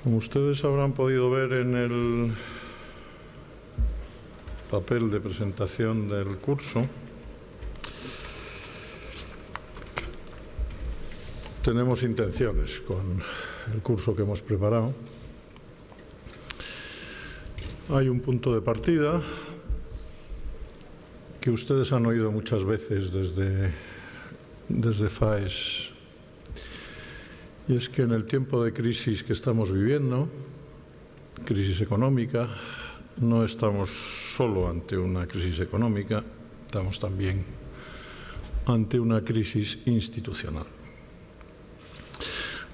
Como ustedes habrán podido ver en el papel de presentación del curso, tenemos intenciones con el curso que hemos preparado. Hay un punto de partida que ustedes han oído muchas veces desde FAES, y es que en el tiempo de crisis que estamos viviendo, crisis económica, no estamos solo ante una crisis económica, estamos también ante una crisis institucional.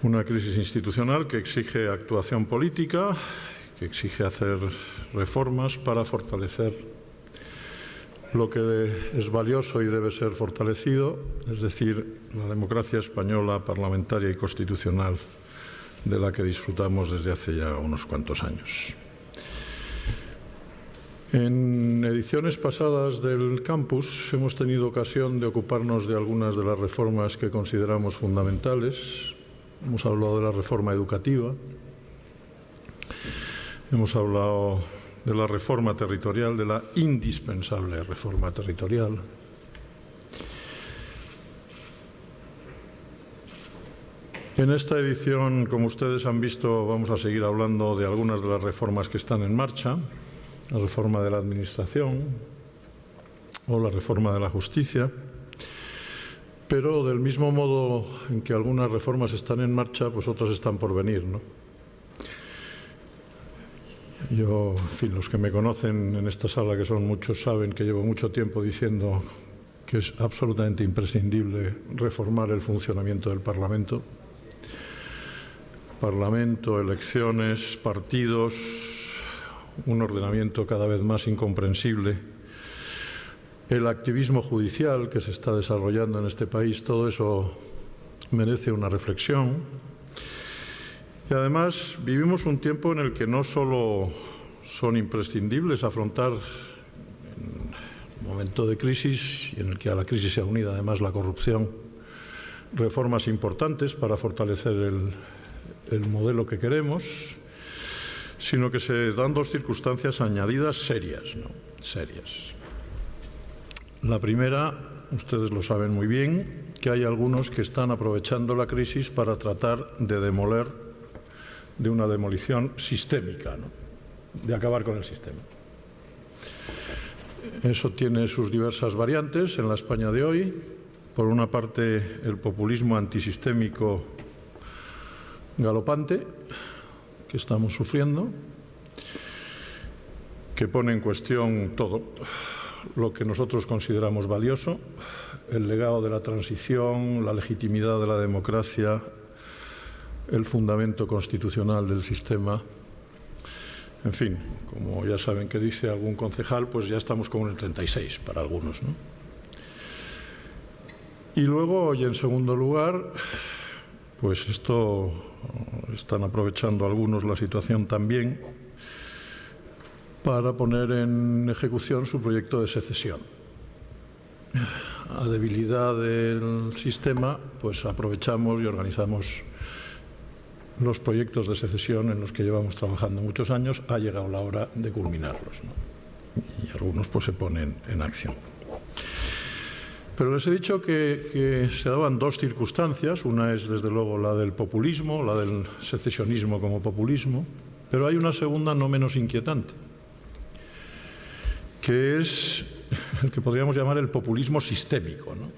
Una crisis institucional que exige actuación política, que exige hacer reformas para fortalecer lo que es valioso y debe ser fortalecido, es decir, la democracia española, parlamentaria y constitucional, de la que disfrutamos desde hace ya unos cuantos años. En ediciones pasadas del campus hemos tenido ocasión de ocuparnos de algunas de las reformas que consideramos fundamentales. Hemos hablado de la reforma educativa, hemos hablado de la reforma territorial, de la indispensable reforma territorial. En esta edición, como ustedes han visto, vamos a seguir hablando de algunas de las reformas que están en marcha, la reforma de la Administración o la reforma de la Justicia, pero del mismo modo en que algunas reformas están en marcha, pues otras están por venir, ¿no? Yo, en fin, los que me conocen en esta sala, que son muchos, saben que llevo mucho tiempo diciendo que es absolutamente imprescindible reformar el funcionamiento del Parlamento. Parlamento, elecciones, partidos, un ordenamiento cada vez más incomprensible, el activismo judicial que se está desarrollando en este país, todo eso merece una reflexión. Y además vivimos un tiempo en el que no solo son imprescindibles afrontar en un momento de crisis y en el que a la crisis se ha unido además la corrupción, reformas importantes para fortalecer el modelo que queremos, sino que se dan dos circunstancias añadidas serias, ¿no? Serias. La primera, ustedes lo saben muy bien, que hay algunos que están aprovechando la crisis para tratar de demoler, de una demolición sistémica, ¿no? De acabar con el sistema. Eso tiene sus diversas variantes en la España de hoy. Por una parte, el populismo antisistémico galopante que estamos sufriendo, que pone en cuestión todo lo que nosotros consideramos valioso, el legado de la transición, la legitimidad de la democracia, el fundamento constitucional del sistema. En fin, como ya saben que dice algún concejal, pues ya estamos como en el 36 para algunos, ¿no? Y luego, y en segundo lugar, pues esto están aprovechando algunos la situación también para poner en ejecución su proyecto de secesión. A debilidad del sistema, pues aprovechamos y organizamos los proyectos de secesión en los que llevamos trabajando muchos años. Ha llegado la hora de culminarlos, ¿no? Y algunos pues se ponen en acción. Pero les he dicho que se daban dos circunstancias. Una es, desde luego, la del populismo, la del secesionismo como populismo, pero hay una segunda no menos inquietante, que es el que podríamos llamar el populismo sistémico, ¿no?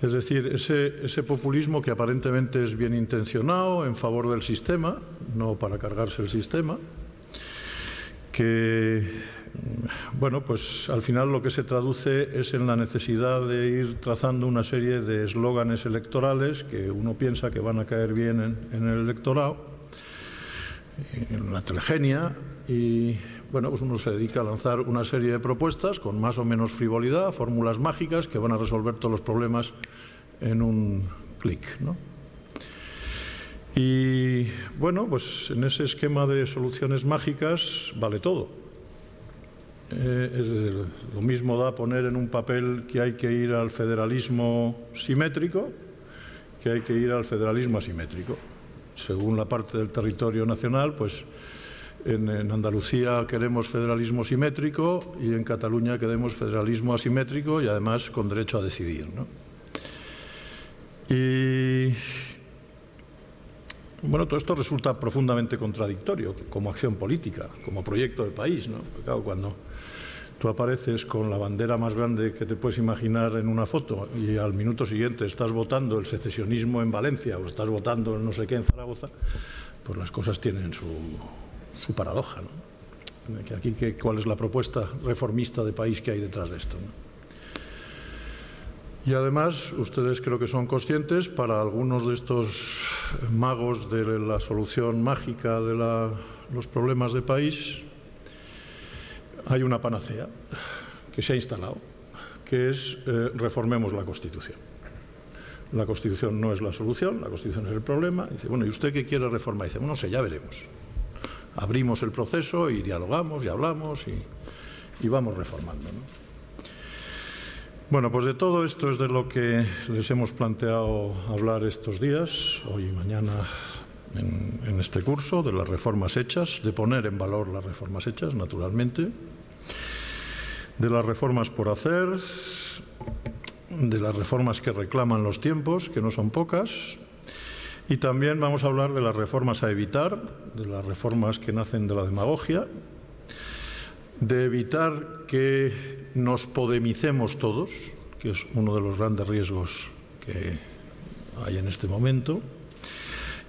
Es decir, ese populismo que aparentemente es bien intencionado, en favor del sistema, no para cargarse el sistema, que, bueno, pues al final lo que se traduce es en la necesidad de ir trazando una serie de eslóganes electorales que uno piensa que van a caer bien en el electorado, en la telegenia, y bueno, pues uno se dedica a lanzar una serie de propuestas con más o menos frivolidad, fórmulas mágicas que van a resolver todos los problemas en un clic, ¿no? Y bueno, pues en ese esquema de soluciones mágicas vale todo. Lo mismo da poner en un papel que hay que ir al federalismo simétrico que hay que ir al federalismo asimétrico. según la parte del territorio nacional, pues en Andalucía queremos federalismo simétrico y en Cataluña queremos federalismo asimétrico y además con derecho a decidir, ¿no? Y bueno, todo esto resulta profundamente contradictorio como acción política, como proyecto de país, ¿no? Porque, claro, cuando tú apareces con la bandera más grande que te puedes imaginar en una foto y al minuto siguiente estás votando el secesionismo en Valencia o estás votando el no sé qué en Zaragoza, pues las cosas tienen su paradoja, ¿no? Aquí, ¿cuál es la propuesta reformista de país que hay detrás de esto, ¿no? Y además, ustedes creo que son conscientes, para algunos de estos magos de la solución mágica de los problemas de país, hay una panacea que se ha instalado, que es reformemos la Constitución. La Constitución no es la solución, la Constitución es el problema. Dice, bueno, ¿y usted qué quiere reformar? Dice, bueno, no sé, ya veremos. Abrimos el proceso y dialogamos y hablamos y vamos reformando, ¿no? Bueno, pues de todo esto es de lo que les hemos planteado hablar estos días, hoy y mañana en este curso, de las reformas hechas, de poner en valor las reformas hechas, naturalmente, de las reformas por hacer, de las reformas que reclaman los tiempos, que no son pocas, y también vamos a hablar de las reformas a evitar, de las reformas que nacen de la demagogia, de evitar que nos podemicemos todos, que es uno de los grandes riesgos que hay en este momento,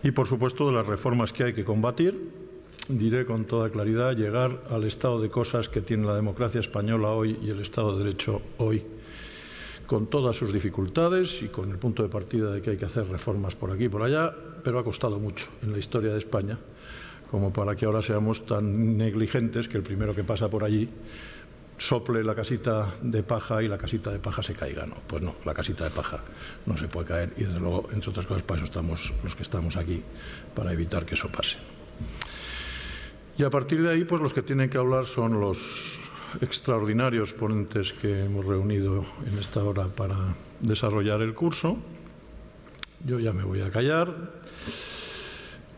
y por supuesto de las reformas que hay que combatir. Diré con toda claridad, llegar al estado de cosas que tiene la democracia española hoy y el Estado de Derecho hoy, con todas sus dificultades y con el punto de partida de que hay que hacer reformas por aquí y por allá, pero ha costado mucho en la historia de España como para que ahora seamos tan negligentes que el primero que pasa por allí sople la casita de paja y la casita de paja se caiga. No, pues no, la casita de paja no se puede caer y desde luego, entre otras cosas, para eso estamos los que estamos aquí, para evitar que eso pase. Y a partir de ahí, pues los que tienen que hablar son los extraordinarios ponentes que hemos reunido en esta hora para desarrollar el curso. Yo ya me voy a callar.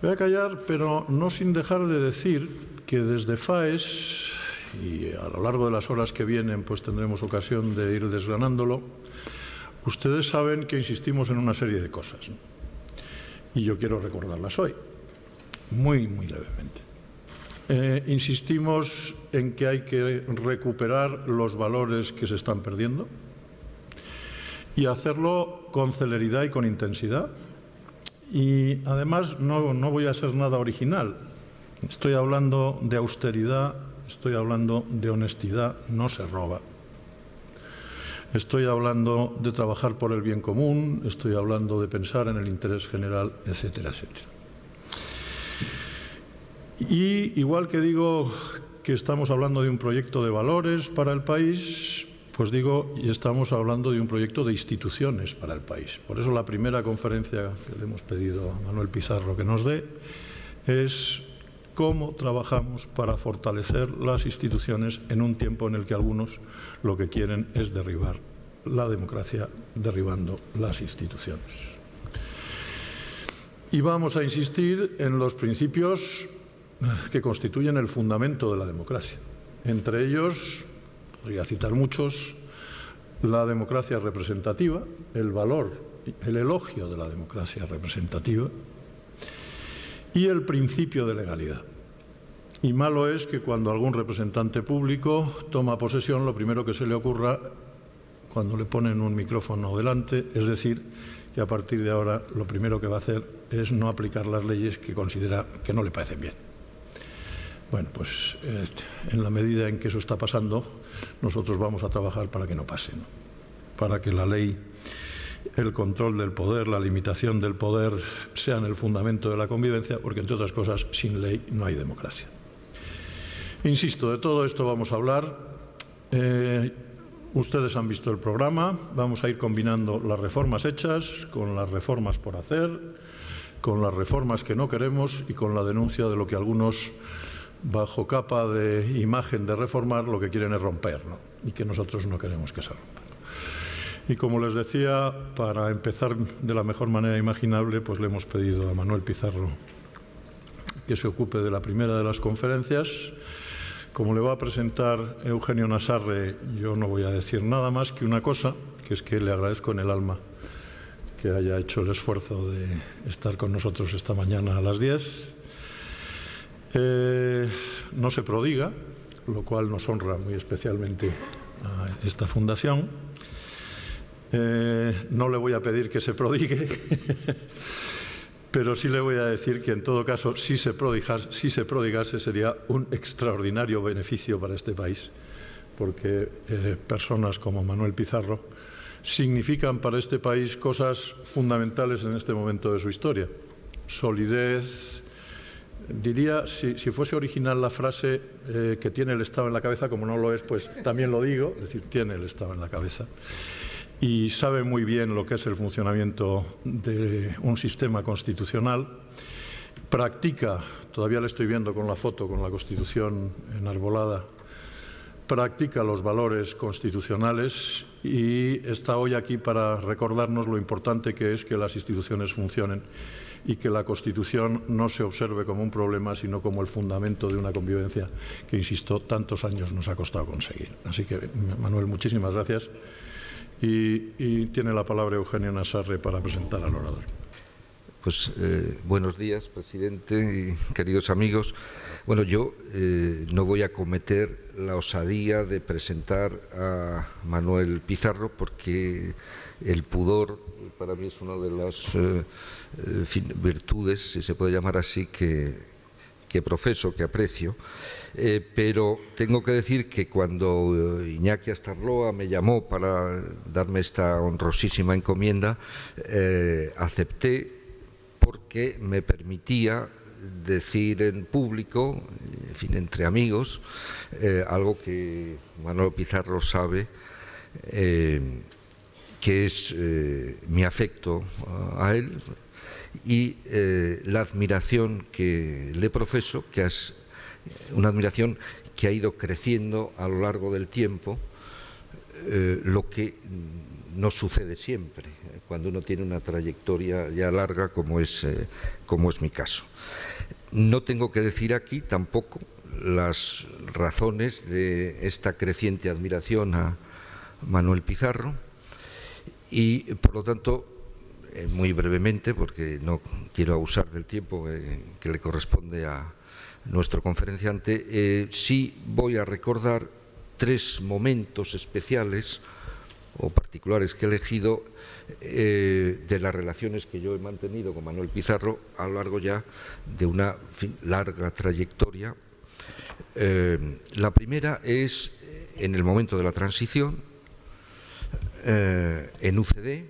Voy a callar, pero no sin dejar de decir que desde FAES, y a lo largo de las horas que vienen pues tendremos ocasión de ir desgranándolo, ustedes saben que insistimos en una serie de cosas, ¿no? Y yo quiero recordarlas hoy, muy, muy levemente. Insistimos en que hay que recuperar los valores que se están perdiendo y hacerlo con celeridad y con intensidad. Y además no voy a ser nada original. Estoy hablando de austeridad, estoy hablando de honestidad, no se roba. Estoy hablando de trabajar por el bien común, estoy hablando de pensar en el interés general, etcétera, etcétera. Y igual que digo que estamos hablando de un proyecto de valores para el país, pues digo, y estamos hablando de un proyecto de instituciones para el país. Por eso la primera conferencia que le hemos pedido a Manuel Pizarro que nos dé es cómo trabajamos para fortalecer las instituciones en un tiempo en el que algunos lo que quieren es derribar la democracia, derribando las instituciones. Y vamos a insistir en los principios que constituyen el fundamento de la democracia. Entre ellos, podría citar muchos, la democracia representativa, el valor, el elogio de la democracia representativa y el principio de legalidad. Y malo es que cuando algún representante público toma posesión, lo primero que se le ocurra cuando le ponen un micrófono delante es decir que a partir de ahora lo primero que va a hacer es no aplicar las leyes que considera que no le parecen bien. Bueno, pues en la medida en que eso está pasando, nosotros vamos a trabajar para que no pase, ¿no? Para que la ley, el control del poder, la limitación del poder sean el fundamento de la convivencia, porque entre otras cosas, sin ley no hay democracia. Insisto, de todo esto vamos a hablar. Ustedes han visto el programa, vamos a ir combinando las reformas hechas con las reformas por hacer, con las reformas que no queremos y con la denuncia de lo que algunos, bajo capa de imagen de reformar, lo que quieren es romper, ¿no? Y que nosotros no queremos que se rompa. Y como les decía, para empezar de la mejor manera imaginable, pues le hemos pedido a Manuel Pizarro que se ocupe de la primera de las conferencias. Como le va a presentar Eugenio Nassarre, yo no voy a decir nada más que una cosa, que es que le agradezco en el alma que haya hecho el esfuerzo de estar con nosotros esta mañana a las 10. No se prodiga, lo cual nos honra muy especialmente a esta fundación. No le voy a pedir que se prodigue, pero sí le voy a decir que en todo caso, si se prodigase, sería un extraordinario beneficio para este país, porque personas como Manuel Pizarro significan para este país cosas fundamentales en este momento de su historia. Solidez, diría, si fuese original la frase que tiene el Estado en la cabeza, como no lo es, pues también lo digo, es decir, tiene el Estado en la cabeza. Y sabe muy bien lo que es el funcionamiento de un sistema constitucional. Practica, todavía le estoy viendo con la foto, con la Constitución enarbolada, practica los valores constitucionales y está hoy aquí para recordarnos lo importante que es que las instituciones funcionen y que la Constitución no se observe como un problema, sino como el fundamento de una convivencia que, insisto, tantos años nos ha costado conseguir. Así que, Manuel, muchísimas gracias. Y tiene la palabra Eugenio Nassarre para presentar al orador. Pues buenos días, presidente y queridos amigos. Bueno, yo no voy a cometer la osadía de presentar a Manuel Pizarro porque el pudor para mí es una de las virtudes, si se puede llamar así, que profeso, que aprecio. Pero tengo que decir que cuando Iñaki Astarloa me llamó para darme esta honrosísima encomienda, acepté porque me permitía decir en público, en fin, entre amigos, algo que Manuel Pizarro sabe, que es mi afecto a él y la admiración que le profeso, que es una admiración que ha ido creciendo a lo largo del tiempo, lo que no sucede siempre cuando uno tiene una trayectoria ya larga como es mi caso. No tengo que decir aquí tampoco las razones de esta creciente admiración a Manuel Pizarro y, por lo tanto, muy brevemente, porque no quiero abusar del tiempo que le corresponde a nuestro conferenciante, sí voy a recordar 3 momentos especiales o particulares que he elegido de las relaciones que yo he mantenido con Manuel Pizarro a lo largo ya de una larga trayectoria. La primera es en el momento de la transición, en UCD.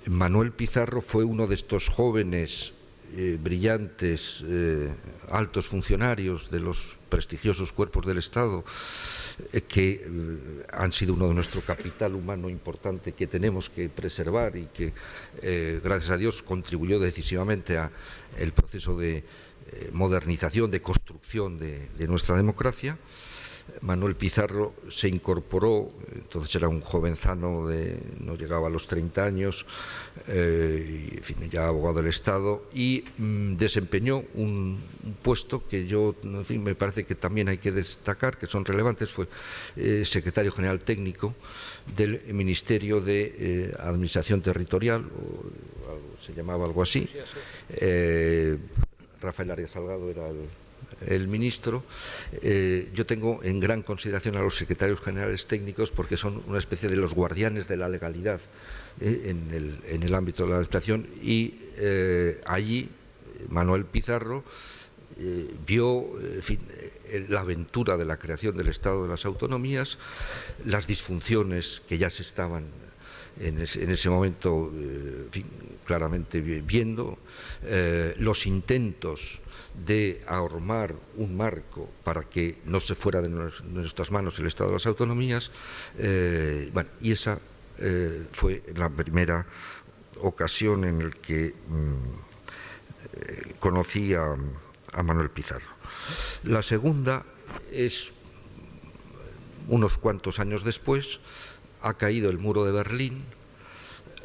Manuel Pizarro fue uno de estos jóvenes brillantes, altos funcionarios de los prestigiosos cuerpos del Estado que han sido uno de nuestro capital humano importante que tenemos que preservar y que, gracias a Dios, contribuyó decisivamente al proceso de modernización, de construcción de nuestra democracia. Manuel Pizarro se incorporó, entonces era un jovenzano, no llegaba a los 30 años, y, en fin, ya abogado del Estado, y desempeñó un puesto que yo, en fin, me parece que también hay que destacar, que son relevantes. Fue secretario general técnico del Ministerio de Administración Territorial, se llamaba algo así. Rafael Arias Salgado era el ministro. Yo tengo en gran consideración a los secretarios generales técnicos porque son una especie de los guardianes de la legalidad en el ámbito de la administración, y allí Manuel Pizarro vio, en fin, la aventura de la creación del Estado de las Autonomías, las disfunciones que ya se estaban en ese momento, en fin, claramente viendo, los intentos de armar un marco para que no se fuera de nuestras manos el Estado de las Autonomías, bueno, y esa fue la primera ocasión en la que conocí a Manuel Pizarro. La segunda es unos cuantos años después ha caído el muro de Berlín,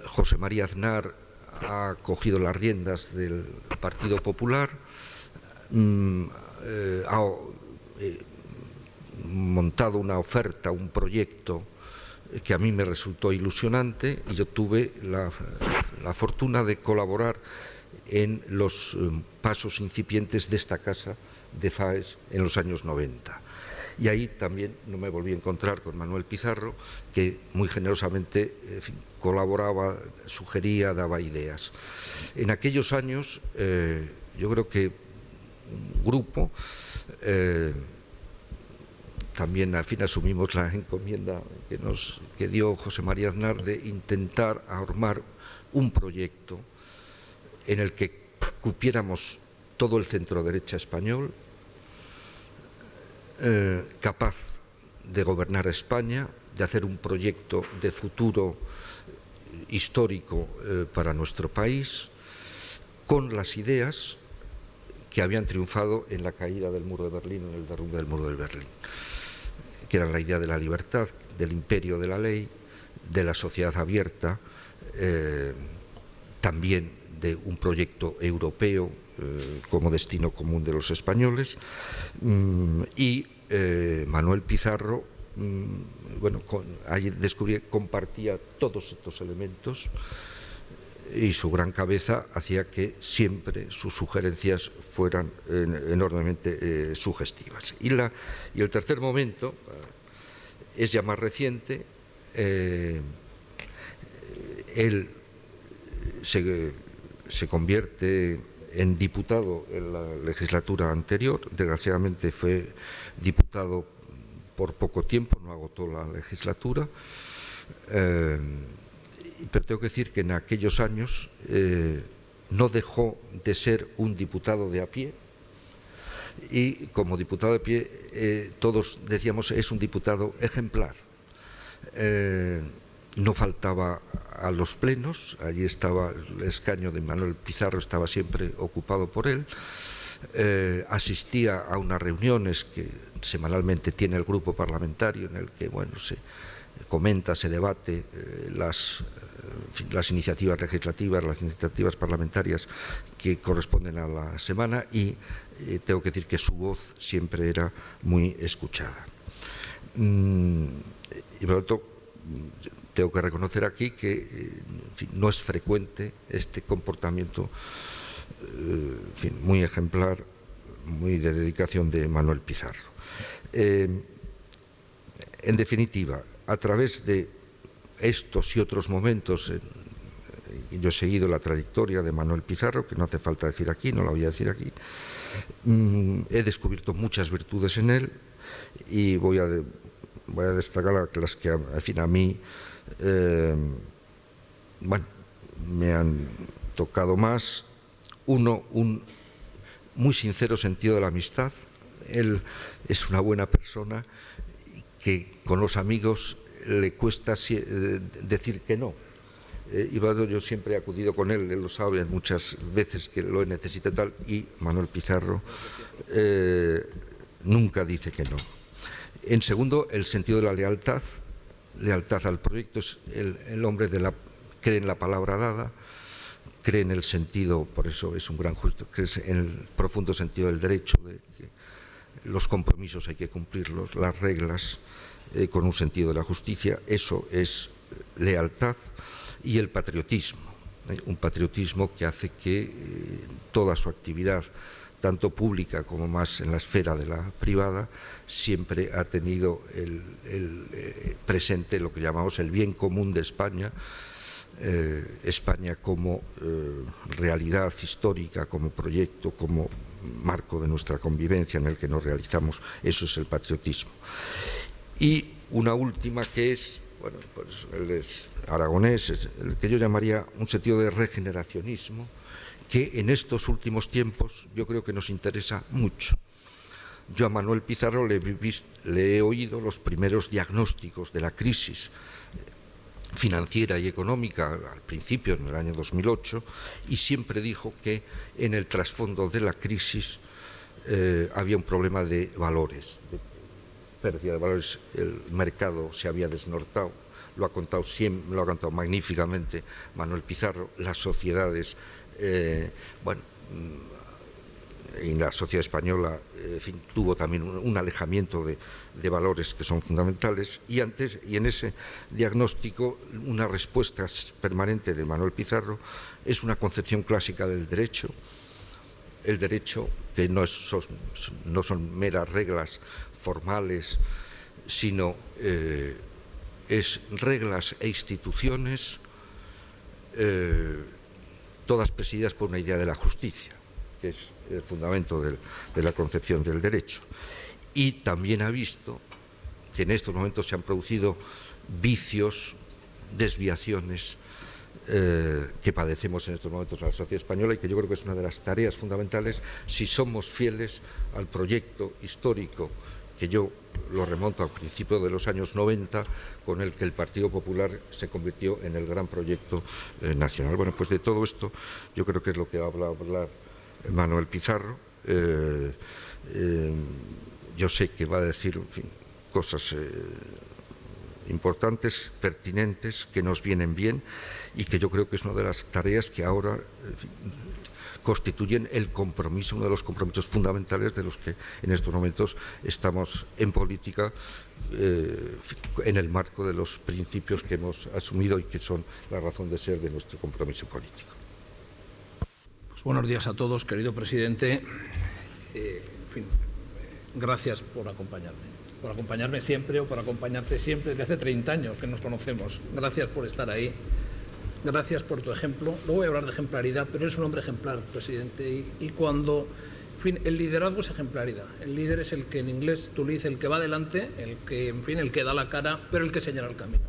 José María Aznar ha cogido las riendas del Partido Popular, ha montado una oferta, un proyecto que a mí me resultó ilusionante, y yo tuve la fortuna de colaborar en los pasos incipientes de esta casa de Faes en los años 90. Y ahí también no me volví a encontrar con Manuel Pizarro, que muy generosamente colaboraba, sugería, daba ideas. En aquellos años yo creo que un grupo, también al fin asumimos la encomienda que dio José María Aznar de intentar armar un proyecto en el que cupiéramos todo el centro-derecha español, capaz de gobernar España, de hacer un proyecto de futuro histórico para nuestro país, con las ideas que habían triunfado en la caída del muro de Berlín, en el derrumbe del muro de Berlín, que era la idea de la libertad, del imperio de la ley, de la sociedad abierta, también de un proyecto europeo como destino común de los españoles, y Manuel Pizarro, bueno, ahí descubrí que compartía todos estos elementos, y su gran cabeza hacía que siempre sus sugerencias fueran enormemente sugestivas. Y el tercer momento es ya más reciente. Él se convierte en diputado en la legislatura anterior. Desgraciadamente fue diputado por poco tiempo, no agotó la legislatura, pero tengo que decir que en aquellos años no dejó de ser un diputado de a pie, y como diputado de pie todos decíamos es un diputado ejemplar. No faltaba a los plenos, allí estaba el escaño de Manuel Pizarro, estaba siempre ocupado por él, asistía a unas reuniones que semanalmente tiene el grupo parlamentario, en el que bueno, se comenta, se debate las iniciativas legislativas, las iniciativas parlamentarias que corresponden a la semana, y tengo que decir que su voz siempre era muy escuchada. Y por lo tanto, tengo que reconocer aquí que en fin, no es frecuente este comportamiento en fin, muy ejemplar, muy de dedicación de Manuel Pizarro. En definitiva, a través de estos y otros momentos, yo he seguido la trayectoria de Manuel Pizarro, que no hace falta decir aquí, no la voy a decir aquí, he descubierto muchas virtudes en él, y voy a destacar las que en fin, a mí bueno, me han tocado más. Uno, un muy sincero sentido de la amistad. Él es una buena persona que con los amigos le cuesta decir que no. Y yo siempre he acudido con él lo sabe, muchas veces que lo necesita tal, y Manuel Pizarro nunca dice que no. En segundo, el sentido de la lealtad al proyecto. Es el hombre cree en la palabra dada, cree en el sentido, por eso es un gran justo, cree en el profundo sentido del derecho, de que los compromisos hay que cumplirlos, las reglas, con un sentido de la justicia. Eso es lealtad. Y el patriotismo, un patriotismo que hace que toda su actividad, tanto pública como más en la esfera de la privada, siempre ha tenido presente lo que llamamos el bien común de España, España como realidad histórica, como proyecto, como marco de nuestra convivencia en el que nos realizamos. Eso es el patriotismo. Y una última que es, bueno, pues él es aragonés, es el que yo llamaría un sentido de regeneracionismo, que en estos últimos tiempos yo creo que nos interesa mucho. Yo a Manuel Pizarro le he oído los primeros diagnósticos de la crisis financiera y económica al principio, en el año 2008, y siempre dijo que en el trasfondo de la crisis había un problema de valores, pérdida de valores, el mercado se había desnortado. Lo ha contado magníficamente Manuel Pizarro. Las sociedades, en la sociedad española, en fin, tuvo también un alejamiento de valores que son fundamentales, y en ese diagnóstico una respuesta permanente de Manuel Pizarro es una concepción clásica del derecho. El derecho, que no son meras reglas formales, sino es reglas e instituciones, todas presididas por una idea de la justicia, que es el fundamento de la concepción del derecho. Y también ha visto que en estos momentos se han producido vicios, desviaciones que padecemos en estos momentos en la sociedad española, y que yo creo que es una de las tareas fundamentales si somos fieles al proyecto histórico, que yo lo remonto al principio de los años 90, con el que el Partido Popular se convirtió en el gran proyecto nacional. Bueno, pues de todo esto yo creo que es lo que va a hablar Manuel Pizarro. Yo sé que va a decir, en fin, cosas importantes, pertinentes, que nos vienen bien, y que yo creo que es una de las tareas que ahora, en fin, constituyen el compromiso, uno de los compromisos fundamentales de los que en estos momentos estamos en política, en el marco de los principios que hemos asumido y que son la razón de ser de nuestro compromiso político. Pues buenos días a todos, querido presidente. En fin, gracias por acompañarme siempre, o por acompañarte siempre, desde hace 30 años que nos conocemos. Gracias por estar ahí. Gracias por tu ejemplo. No voy a hablar de ejemplaridad, pero eres un hombre ejemplar, presidente. Y cuando, en fin, el liderazgo es ejemplaridad. El líder es el que en inglés tú le dices el que va adelante, el que, en fin, el que da la cara, pero el que señala el camino.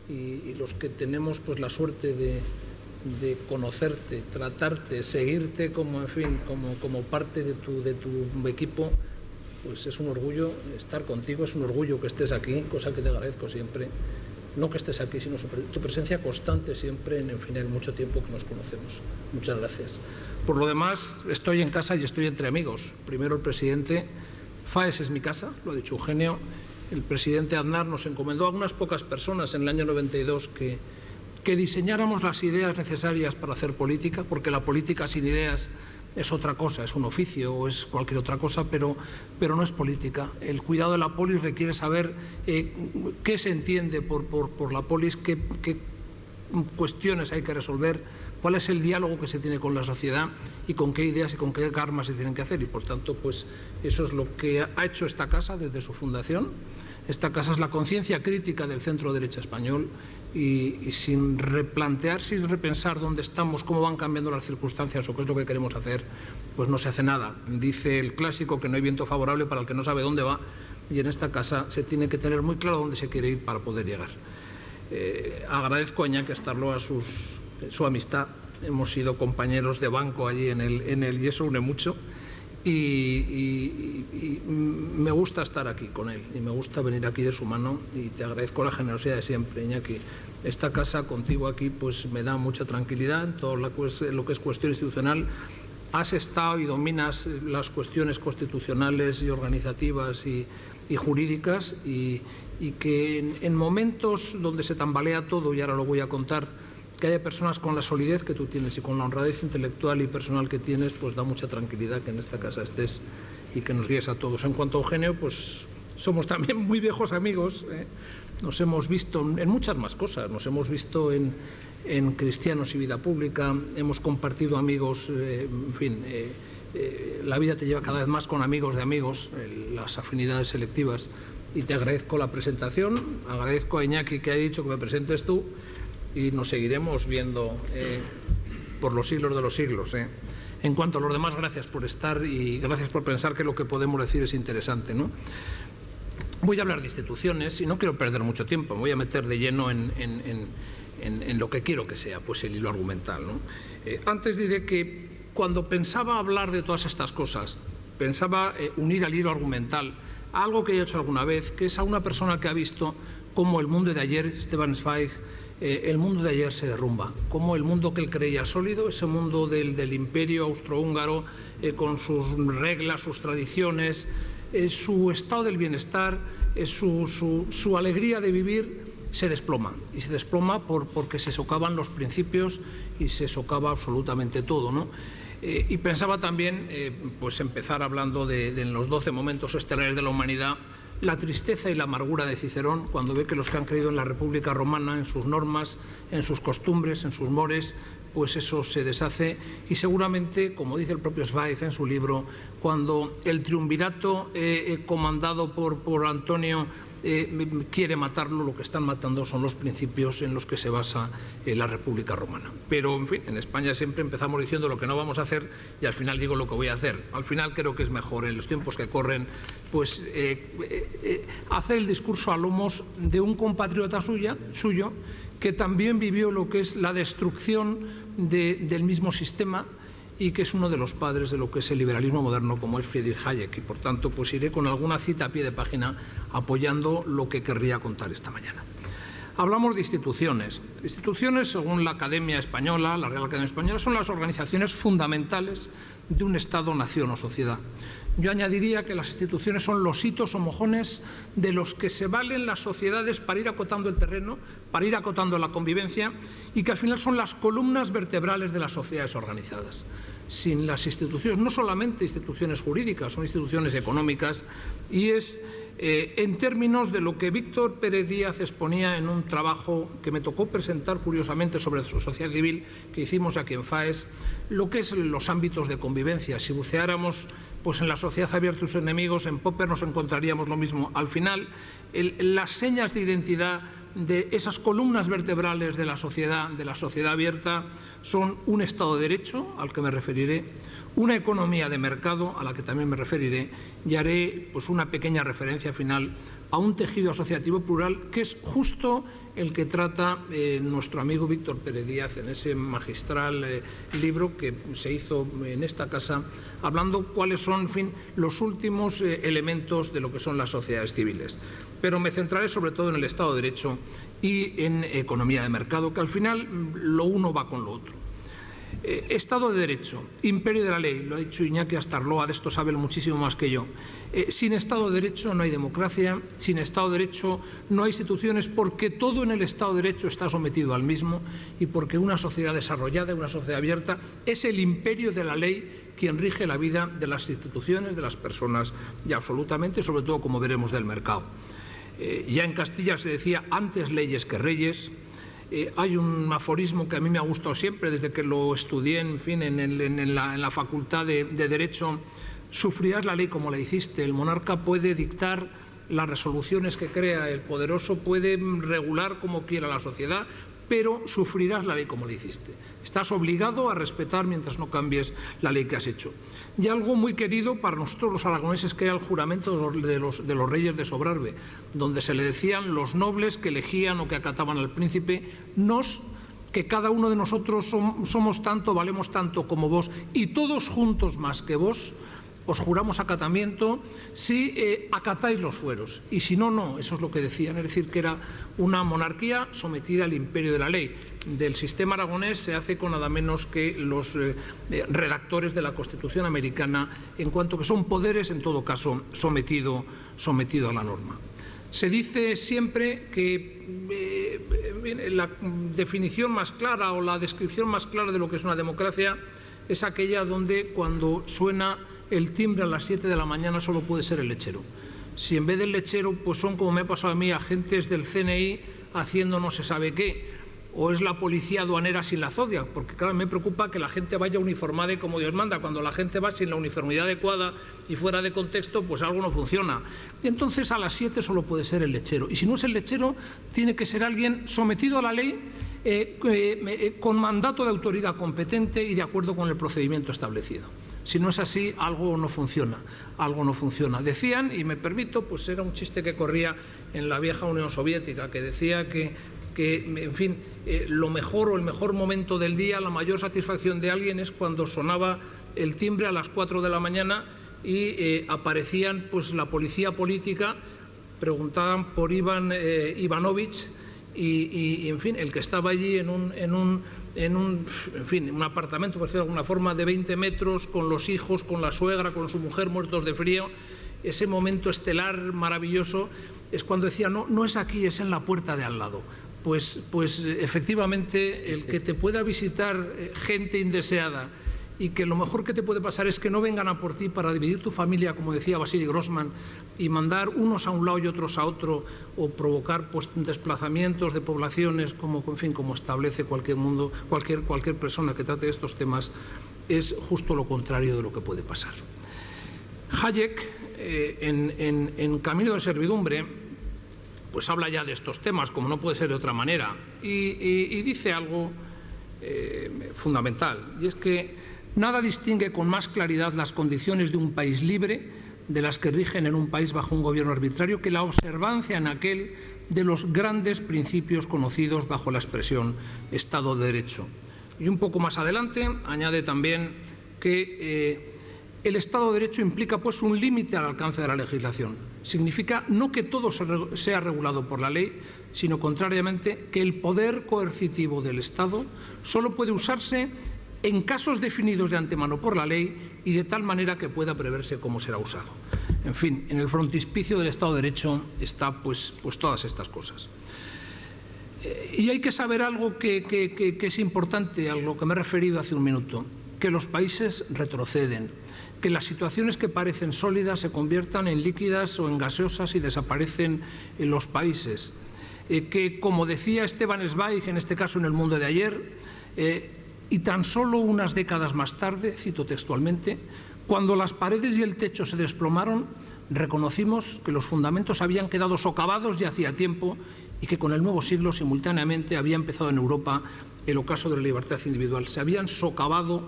Y los que tenemos, pues, la suerte de conocerte, tratarte, seguirte como, en fin, como parte de tu equipo, pues es un orgullo estar contigo, es un orgullo que estés aquí, cosa que te agradezco siempre. No que estés aquí, sino tu presencia constante siempre, en fin, en mucho tiempo que nos conocemos. Muchas gracias. Por lo demás, estoy en casa y estoy entre amigos. Primero el presidente, FAES es mi casa, lo ha dicho Eugenio. El presidente Aznar nos encomendó a unas pocas personas en el año 92 que diseñáramos las ideas necesarias para hacer política, porque la política sin ideas es otra cosa, es un oficio o es cualquier otra cosa, pero no es política. El cuidado de la polis requiere saber qué se entiende por la polis, qué cuestiones hay que resolver, cuál es el diálogo que se tiene con la sociedad y con qué ideas y con qué armas se tienen que hacer. Y por tanto, pues eso es lo que ha hecho esta casa desde su fundación. Esta casa es la conciencia crítica del centro derecha español, y sin replantear, sin repensar dónde estamos, cómo van cambiando las circunstancias o qué es lo que queremos hacer, pues no se hace nada. Dice el clásico que no hay viento favorable para el que no sabe dónde va, y en esta casa se tiene que tener muy claro dónde se quiere ir para poder llegar. Agradezco a Iñaki Estarloa su amistad. Hemos sido compañeros de banco allí en el y eso une mucho. Y me gusta estar aquí con él y me gusta venir aquí de su mano, y te agradezco la generosidad de siempre, Iñaki. Esta casa contigo aquí pues me da mucha tranquilidad en todo lo que es cuestión institucional. Has estado y dominas las cuestiones constitucionales y organizativas y jurídicas, y que en momentos donde se tambalea todo, y ahora lo voy a contar, que haya personas con la solidez que tú tienes y con la honradez intelectual y personal que tienes, pues da mucha tranquilidad que en esta casa estés y que nos guíes a todos. En cuanto a Eugenio, pues somos también muy viejos amigos, Nos hemos visto en muchas más cosas, nos hemos visto en Cristianos y Vida Pública, hemos compartido amigos, en fin, la vida te lleva cada vez más con amigos de amigos, las afinidades selectivas, y te agradezco la presentación, agradezco a Iñaki que ha dicho que me presentes tú, y nos seguiremos viendo por los siglos de los siglos. En cuanto a los demás, gracias por estar y gracias por pensar que lo que podemos decir es interesante, ¿no? Voy a hablar de instituciones y no quiero perder mucho tiempo, me voy a meter de lleno en lo que quiero que sea, pues el hilo argumental, ¿no? Antes diré que cuando pensaba hablar de todas estas cosas, pensaba unir al hilo argumental a algo que he hecho alguna vez, que es a una persona que ha visto cómo el mundo de ayer, Stefan Zweig, el mundo de ayer se derrumba, como el mundo que él creía sólido, ese mundo del imperio austrohúngaro, con sus reglas, sus tradiciones, su estado del bienestar, su alegría de vivir se desploma, y se desploma porque se socavan los principios y se socava absolutamente todo, ¿no? Y pensaba también pues empezar hablando de los 12 momentos estelares de la humanidad, la tristeza y la amargura de Cicerón cuando ve que los que han creído en la República Romana, en sus normas, en sus costumbres, en sus mores, pues eso se deshace, y seguramente, como dice el propio Zweig en su libro, cuando el triunvirato comandado por Antonio quiere matarlo, lo que están matando son los principios en los que se basa la República Romana. Pero, en fin, en España siempre empezamos diciendo lo que no vamos a hacer y al final digo lo que voy a hacer. Al final creo que es mejor, en los tiempos que corren, pues hacer el discurso a lomos de un compatriota suyo que también vivió lo que es la destrucción del mismo sistema y que es uno de los padres de lo que es el liberalismo moderno, como es Friedrich Hayek, y por tanto pues iré con alguna cita a pie de página apoyando lo que querría contar esta mañana. Hablamos de instituciones. Instituciones, según la Academia Española, la Real Academia Española, son las organizaciones fundamentales de un Estado, nación o sociedad. Yo añadiría que las instituciones son los hitos o mojones de los que se valen las sociedades para ir acotando el terreno, para ir acotando la convivencia, y que al final son las columnas vertebrales de las sociedades organizadas. Sin las instituciones, no solamente instituciones jurídicas, son instituciones económicas, y es en términos de lo que Víctor Pérez Díaz exponía en un trabajo que me tocó presentar curiosamente sobre su sociedad civil que hicimos aquí en FAES, lo que es los ámbitos de convivencia. Si buceáramos pues en la sociedad abierta y sus enemigos, en Popper nos encontraríamos lo mismo. Al final, las señas de identidad de esas columnas vertebrales de la sociedad abierta son un Estado de Derecho, al que me referiré, una economía de mercado, a la que también me referiré, y haré pues una pequeña referencia final a un tejido asociativo plural que es justo el que trata nuestro amigo Víctor Pérez Díaz en ese magistral libro que se hizo en esta casa, hablando cuáles son, en fin, los últimos elementos de lo que son las sociedades civiles. Pero me centraré sobre todo en el Estado de Derecho y en economía de mercado, que al final lo uno va con lo otro. Estado de Derecho, imperio de la ley, lo ha dicho Iñaki Astarloa, de esto sabe muchísimo más que yo. Sin Estado de Derecho no hay democracia, sin Estado de Derecho no hay instituciones, porque todo en el Estado de Derecho está sometido al mismo, y porque una sociedad desarrollada, una sociedad abierta, es el imperio de la ley quien rige la vida de las instituciones, de las personas y absolutamente, sobre todo, como veremos, del mercado. Ya en Castilla se decía antes leyes que reyes. Hay un aforismo que a mí me ha gustado siempre desde que lo estudié, en fin, en la Facultad de Derecho: sufrirás la ley como la hiciste. El monarca puede dictar las resoluciones que crea, el poderoso puede regular como quiera la sociedad, pero sufrirás la ley como la hiciste. Estás obligado a respetar mientras no cambies la ley que has hecho. Y algo muy querido para nosotros los aragoneses, que era el juramento de los reyes de Sobrarbe, donde se le decían los nobles que elegían o que acataban al príncipe: que cada uno de nosotros somos tanto, valemos tanto como vos, y todos juntos más que vos, os juramos acatamiento si acatáis los fueros, y si no, no. Eso es lo que decían, es decir, que era una monarquía sometida al imperio de la ley. Del sistema aragonés se hace con nada menos que los redactores de la Constitución americana, en cuanto que son poderes, en todo caso, sometido a la norma. Se dice siempre que la definición más clara o la descripción más clara de lo que es una democracia es aquella donde, cuando suena el timbre a las 7 de la mañana, solo puede ser el lechero. Si en vez del lechero pues son, como me ha pasado a mí, agentes del CNI haciendo no se sabe qué, o es la policía aduanera sin la zodia, porque claro, me preocupa que la gente vaya uniformada y como Dios manda. Cuando la gente va sin la uniformidad adecuada y fuera de contexto, pues algo no funciona. Y entonces a las 7 solo puede ser el lechero, y si no es el lechero, tiene que ser alguien sometido a la ley, con mandato de autoridad competente y de acuerdo con el procedimiento establecido. Si no es así, algo no funciona, Decían, y me permito, pues era un chiste que corría en la vieja Unión Soviética, que decía que en fin, lo mejor o el mejor momento del día, la mayor satisfacción de alguien es cuando sonaba el timbre a las 4 de la mañana y aparecían pues la policía política, preguntaban por Iván Ivanovich, y en fin, el que estaba allí en un apartamento, por decirlo de alguna forma, de 20 metros, con los hijos, con la suegra, con su mujer, muertos de frío, ese momento estelar maravilloso, es cuando decía, no es aquí, es en la puerta de al lado. Pues efectivamente el que te pueda visitar gente indeseada y que lo mejor que te puede pasar es que no vengan a por ti para dividir tu familia, como decía Vasily Grossman, y mandar unos a un lado y otros a otro, o provocar desplazamientos de poblaciones, como establece cualquier persona que trate de estos temas, es justo lo contrario de lo que puede pasar. Hayek, en Camino de servidumbre, pues habla ya de estos temas, como no puede ser de otra manera, y dice algo fundamental, y es que nada distingue con más claridad las condiciones de un país libre de las que rigen en un país bajo un gobierno arbitrario que la observancia en aquel de los grandes principios conocidos bajo la expresión Estado de Derecho. Y un poco más adelante añade también que el Estado de Derecho implica pues un límite al alcance de la legislación. Significa no que todo sea regulado por la ley, sino contrariamente que el poder coercitivo del Estado solo puede usarse en casos definidos de antemano por la ley y de tal manera que pueda preverse cómo será usado. En fin, en el frontispicio del Estado de Derecho está pues todas estas cosas. Y hay que saber algo que es importante, a lo que me he referido hace un minuto, que los países retroceden, que las situaciones que parecen sólidas se conviertan en líquidas o en gaseosas y desaparecen en los países, que, como decía Stefan Zweig, en este caso en El Mundo de ayer, y tan solo unas décadas más tarde, cito textualmente, cuando las paredes y el techo se desplomaron, reconocimos que los fundamentos habían quedado socavados ya hacía tiempo y que con el nuevo siglo simultáneamente había empezado en Europa el ocaso de la libertad individual. Se habían socavado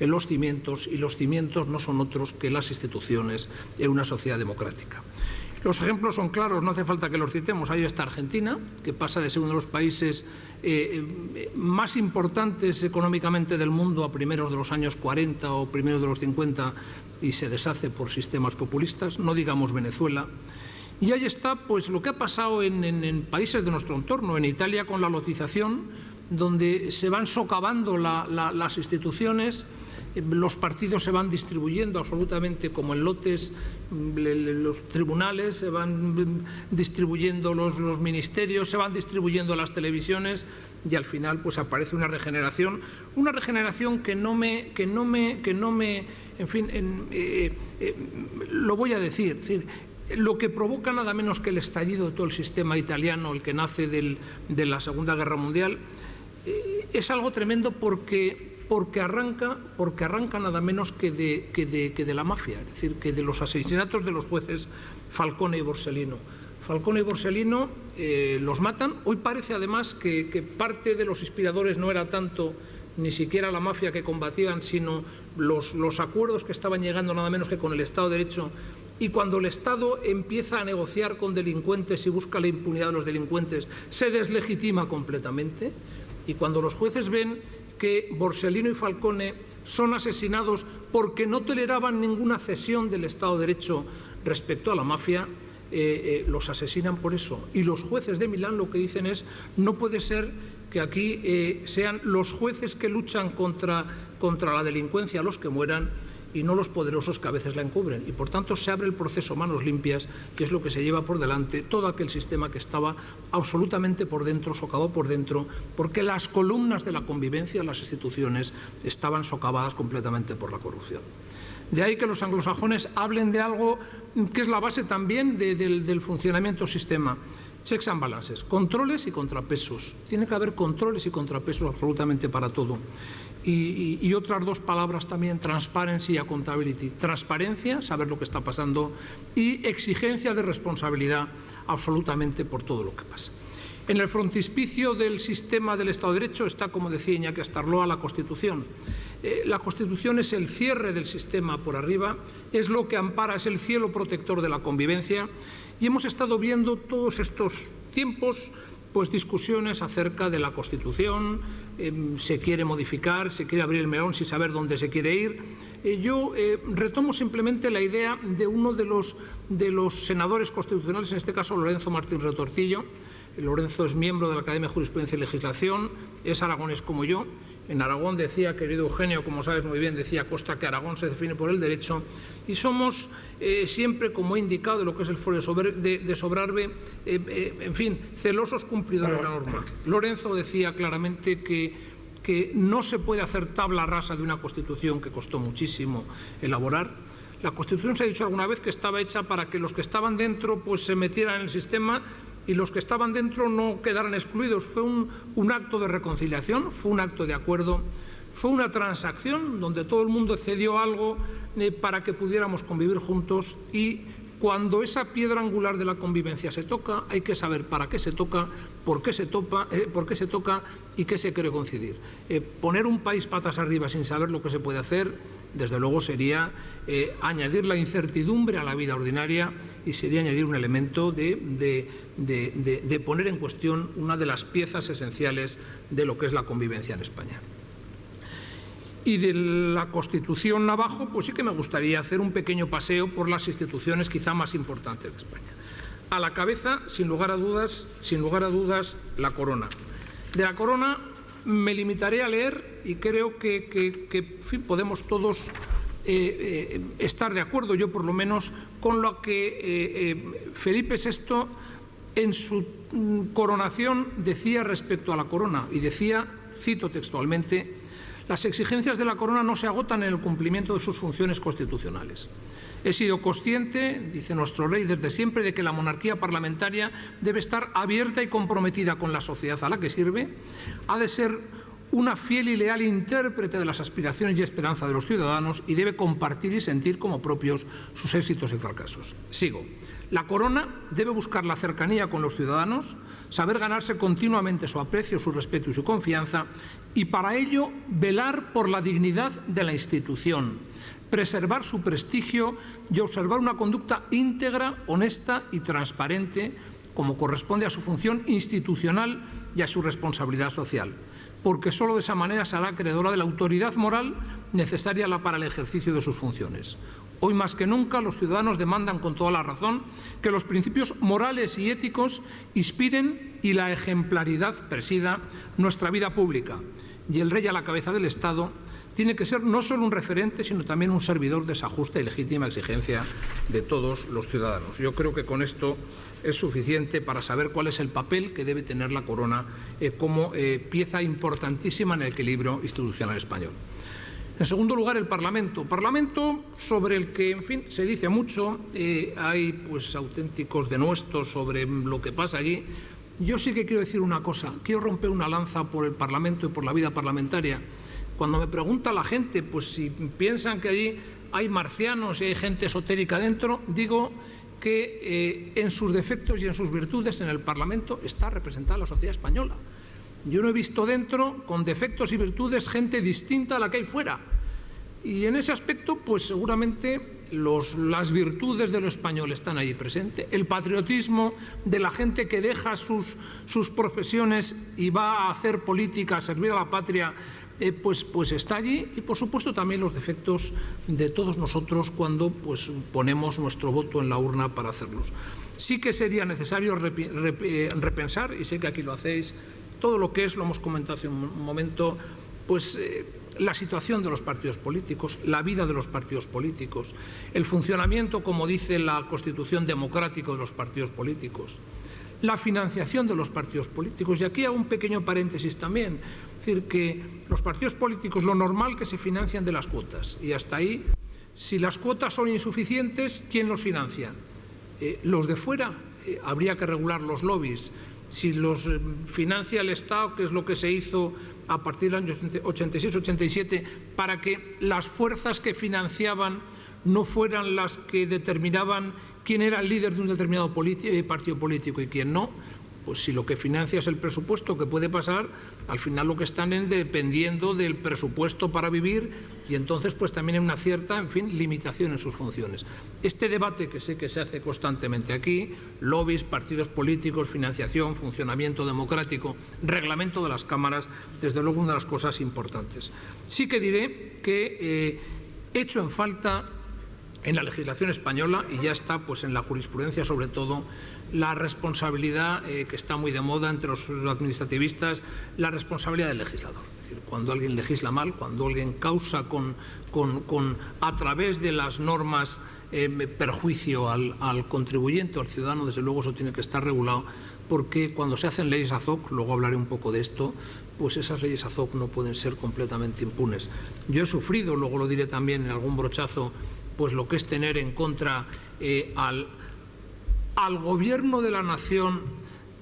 en los cimientos, y los cimientos no son otros que las instituciones en una sociedad democrática. Los ejemplos son claros, no hace falta que los citemos. Ahí está Argentina, que pasa de ser uno de los países más importantes económicamente del mundo a primeros de los años 40 o primeros de los 50 y se deshace por sistemas populistas, no digamos Venezuela. Y ahí está pues lo que ha pasado en países de nuestro entorno, en Italia con la lotización, donde se van socavando las instituciones, los partidos se van distribuyendo absolutamente como en lotes, los tribunales, se van distribuyendo los ministerios, se van distribuyendo las televisiones, y al final pues aparece una regeneración que no me en fin, lo voy a decir, es decir, lo que provoca nada menos que el estallido de todo el sistema italiano, el que nace de la Segunda Guerra Mundial, es algo tremendo porque arranca nada menos que de la mafia, es decir, que de los asesinatos de los jueces Falcone y Borsellino. Falcone y Borsellino los matan. Hoy parece además que parte de los inspiradores no era tanto ni siquiera la mafia que combatían, sino los acuerdos que estaban llegando nada menos que con el Estado de Derecho. Y cuando el Estado empieza a negociar con delincuentes y busca la impunidad de los delincuentes, se deslegitima completamente. Y cuando los jueces ven que Borsellino y Falcone son asesinados porque no toleraban ninguna cesión del Estado de Derecho respecto a la mafia, los asesinan por eso. Y los jueces de Milán lo que dicen es: no puede ser que aquí sean los jueces que luchan contra la delincuencia los que mueran y no los poderosos que a veces la encubren. Y por tanto se abre el proceso manos limpias, que es lo que se lleva por delante todo aquel sistema que estaba absolutamente por dentro, socavado por dentro, porque las columnas de la convivencia de las instituciones estaban socavadas completamente por la corrupción. De ahí que los anglosajones hablen de algo que es la base también del funcionamiento del sistema. Checks and balances, controles y contrapesos. Tiene que haber controles y contrapesos absolutamente para todo. Y otras dos palabras también: transparency y accountability. Transparencia, saber lo que está pasando, y exigencia de responsabilidad absolutamente por todo lo que pasa. En el frontispicio del sistema del Estado de Derecho está, como decía Iñaki Astarloa, la Constitución. La Constitución es el cierre del sistema por arriba, es lo que ampara, es el cielo protector de la convivencia, y hemos estado viendo todos estos tiempos pues discusiones acerca de la Constitución, se quiere modificar, se quiere abrir el melón sin saber dónde se quiere ir. Yo retomo simplemente la idea de uno de los senadores constitucionales, en este caso Lorenzo Martín Retortillo, Lorenzo es miembro de la Academia de Jurisprudencia y Legislación, es aragonés como yo. En Aragón decía, querido Eugenio, como sabes muy bien, decía Costa que Aragón se define por el derecho, y somos siempre, como he indicado, de lo que es el foro de Sobrarbe, en fin, celosos cumplidores de la norma. Lorenzo decía claramente que no se puede hacer tabla rasa de una Constitución que costó muchísimo elaborar. La Constitución, se ha dicho alguna vez, que estaba hecha para que los que estaban dentro pues se metieran en el sistema y los que estaban dentro no quedaran excluidos. Fue un acto de reconciliación, fue un acto de acuerdo, fue una transacción donde todo el mundo cedió algo para que pudiéramos convivir juntos, y cuando esa piedra angular de la convivencia se toca, hay que saber para qué se toca, por qué se toca y qué se quiere coincidir. Poner un país patas arriba sin saber lo que se puede hacer, desde luego sería añadir la incertidumbre a la vida ordinaria y sería añadir un elemento de poner en cuestión una de las piezas esenciales de lo que es la convivencia en España. Y de la Constitución abajo, pues sí que me gustaría hacer un pequeño paseo por las instituciones quizá más importantes de España. A la cabeza, sin lugar a dudas, la corona. De la corona me limitaré a leer, y creo que en fin, podemos todos estar de acuerdo, yo por lo menos, con lo que Felipe VI en su coronación decía respecto a la corona, y decía, cito textualmente: las exigencias de la corona no se agotan en el cumplimiento de sus funciones constitucionales. He sido consciente, dice nuestro rey, desde siempre, de que la monarquía parlamentaria debe estar abierta y comprometida con la sociedad a la que sirve, ha de ser una fiel y leal intérprete de las aspiraciones y esperanzas de los ciudadanos y debe compartir y sentir como propios sus éxitos y fracasos. Sigo. La corona debe buscar la cercanía con los ciudadanos, saber ganarse continuamente su aprecio, su respeto y su confianza, y para ello velar por la dignidad de la institución, preservar su prestigio y observar una conducta íntegra, honesta y transparente, como corresponde a su función institucional y a su responsabilidad social, porque sólo de esa manera será acreedora de la autoridad moral necesaria para el ejercicio de sus funciones. Hoy más que nunca los ciudadanos demandan con toda la razón que los principios morales y éticos inspiren y la ejemplaridad presida nuestra vida pública, y el rey a la cabeza del Estado tiene que ser no solo un referente, sino también un servidor de esa justa y legítima exigencia de todos los ciudadanos. Yo creo que con esto es suficiente para saber cuál es el papel que debe tener la corona como pieza importantísima en el equilibrio institucional español. En segundo lugar, el Parlamento sobre el que, en fin, se dice mucho, hay pues auténticos denuestos sobre lo que pasa allí. Yo sí que quiero decir una cosa, quiero romper una lanza por el Parlamento y por la vida parlamentaria. Cuando me pregunta la gente, pues si piensan que allí hay marcianos y hay gente esotérica dentro, digo que en sus defectos y en sus virtudes en el Parlamento está representada la sociedad española. Yo no he visto dentro, con defectos y virtudes, gente distinta a la que hay fuera. Y en ese aspecto, pues seguramente las virtudes de lo español están allí presentes. El patriotismo de la gente que deja sus profesiones y va a hacer política, a servir a la patria, pues está allí. Y por supuesto también los defectos de todos nosotros cuando pues ponemos nuestro voto en la urna para hacerlos. Sí que sería necesario repensar, y sé que aquí lo hacéis, todo lo que es, lo hemos comentado hace un momento, pues la situación de los partidos políticos, la vida de los partidos políticos, el funcionamiento, como dice la Constitución, democrático de los partidos políticos, la financiación de los partidos políticos. Y aquí hago un pequeño paréntesis también, es decir, que los partidos políticos, lo normal que se financian de las cuotas, y hasta ahí, si las cuotas son insuficientes, ¿quién los financia? Los de fuera. Habría que regular los lobbies. Si los financia el Estado, que es lo que se hizo a partir del año 86-87, para que las fuerzas que financiaban no fueran las que determinaban quién era el líder de un determinado partido político y quién no, pues si lo que financia es el presupuesto, ¿qué puede pasar? Al final lo que están es dependiendo del presupuesto para vivir, y entonces pues también hay una cierta, en fin, limitación en sus funciones. Este debate que sé que se hace constantemente aquí, lobbies, partidos políticos, financiación, funcionamiento democrático, reglamento de las cámaras, desde luego una de las cosas importantes. Sí que diré que echo en falta en la legislación española, y ya está pues en la jurisprudencia sobre todo, la responsabilidad que está muy de moda entre los administrativistas, la responsabilidad del legislador. Es decir, cuando alguien legisla mal, cuando alguien causa a través de las normas perjuicio al contribuyente o al ciudadano, desde luego eso tiene que estar regulado, porque cuando se hacen leyes ad hoc, luego hablaré un poco de esto, pues esas leyes ad hoc no pueden ser completamente impunes. Yo he sufrido, luego lo diré también en algún brochazo, pues lo que es tener en contra al gobierno de la nación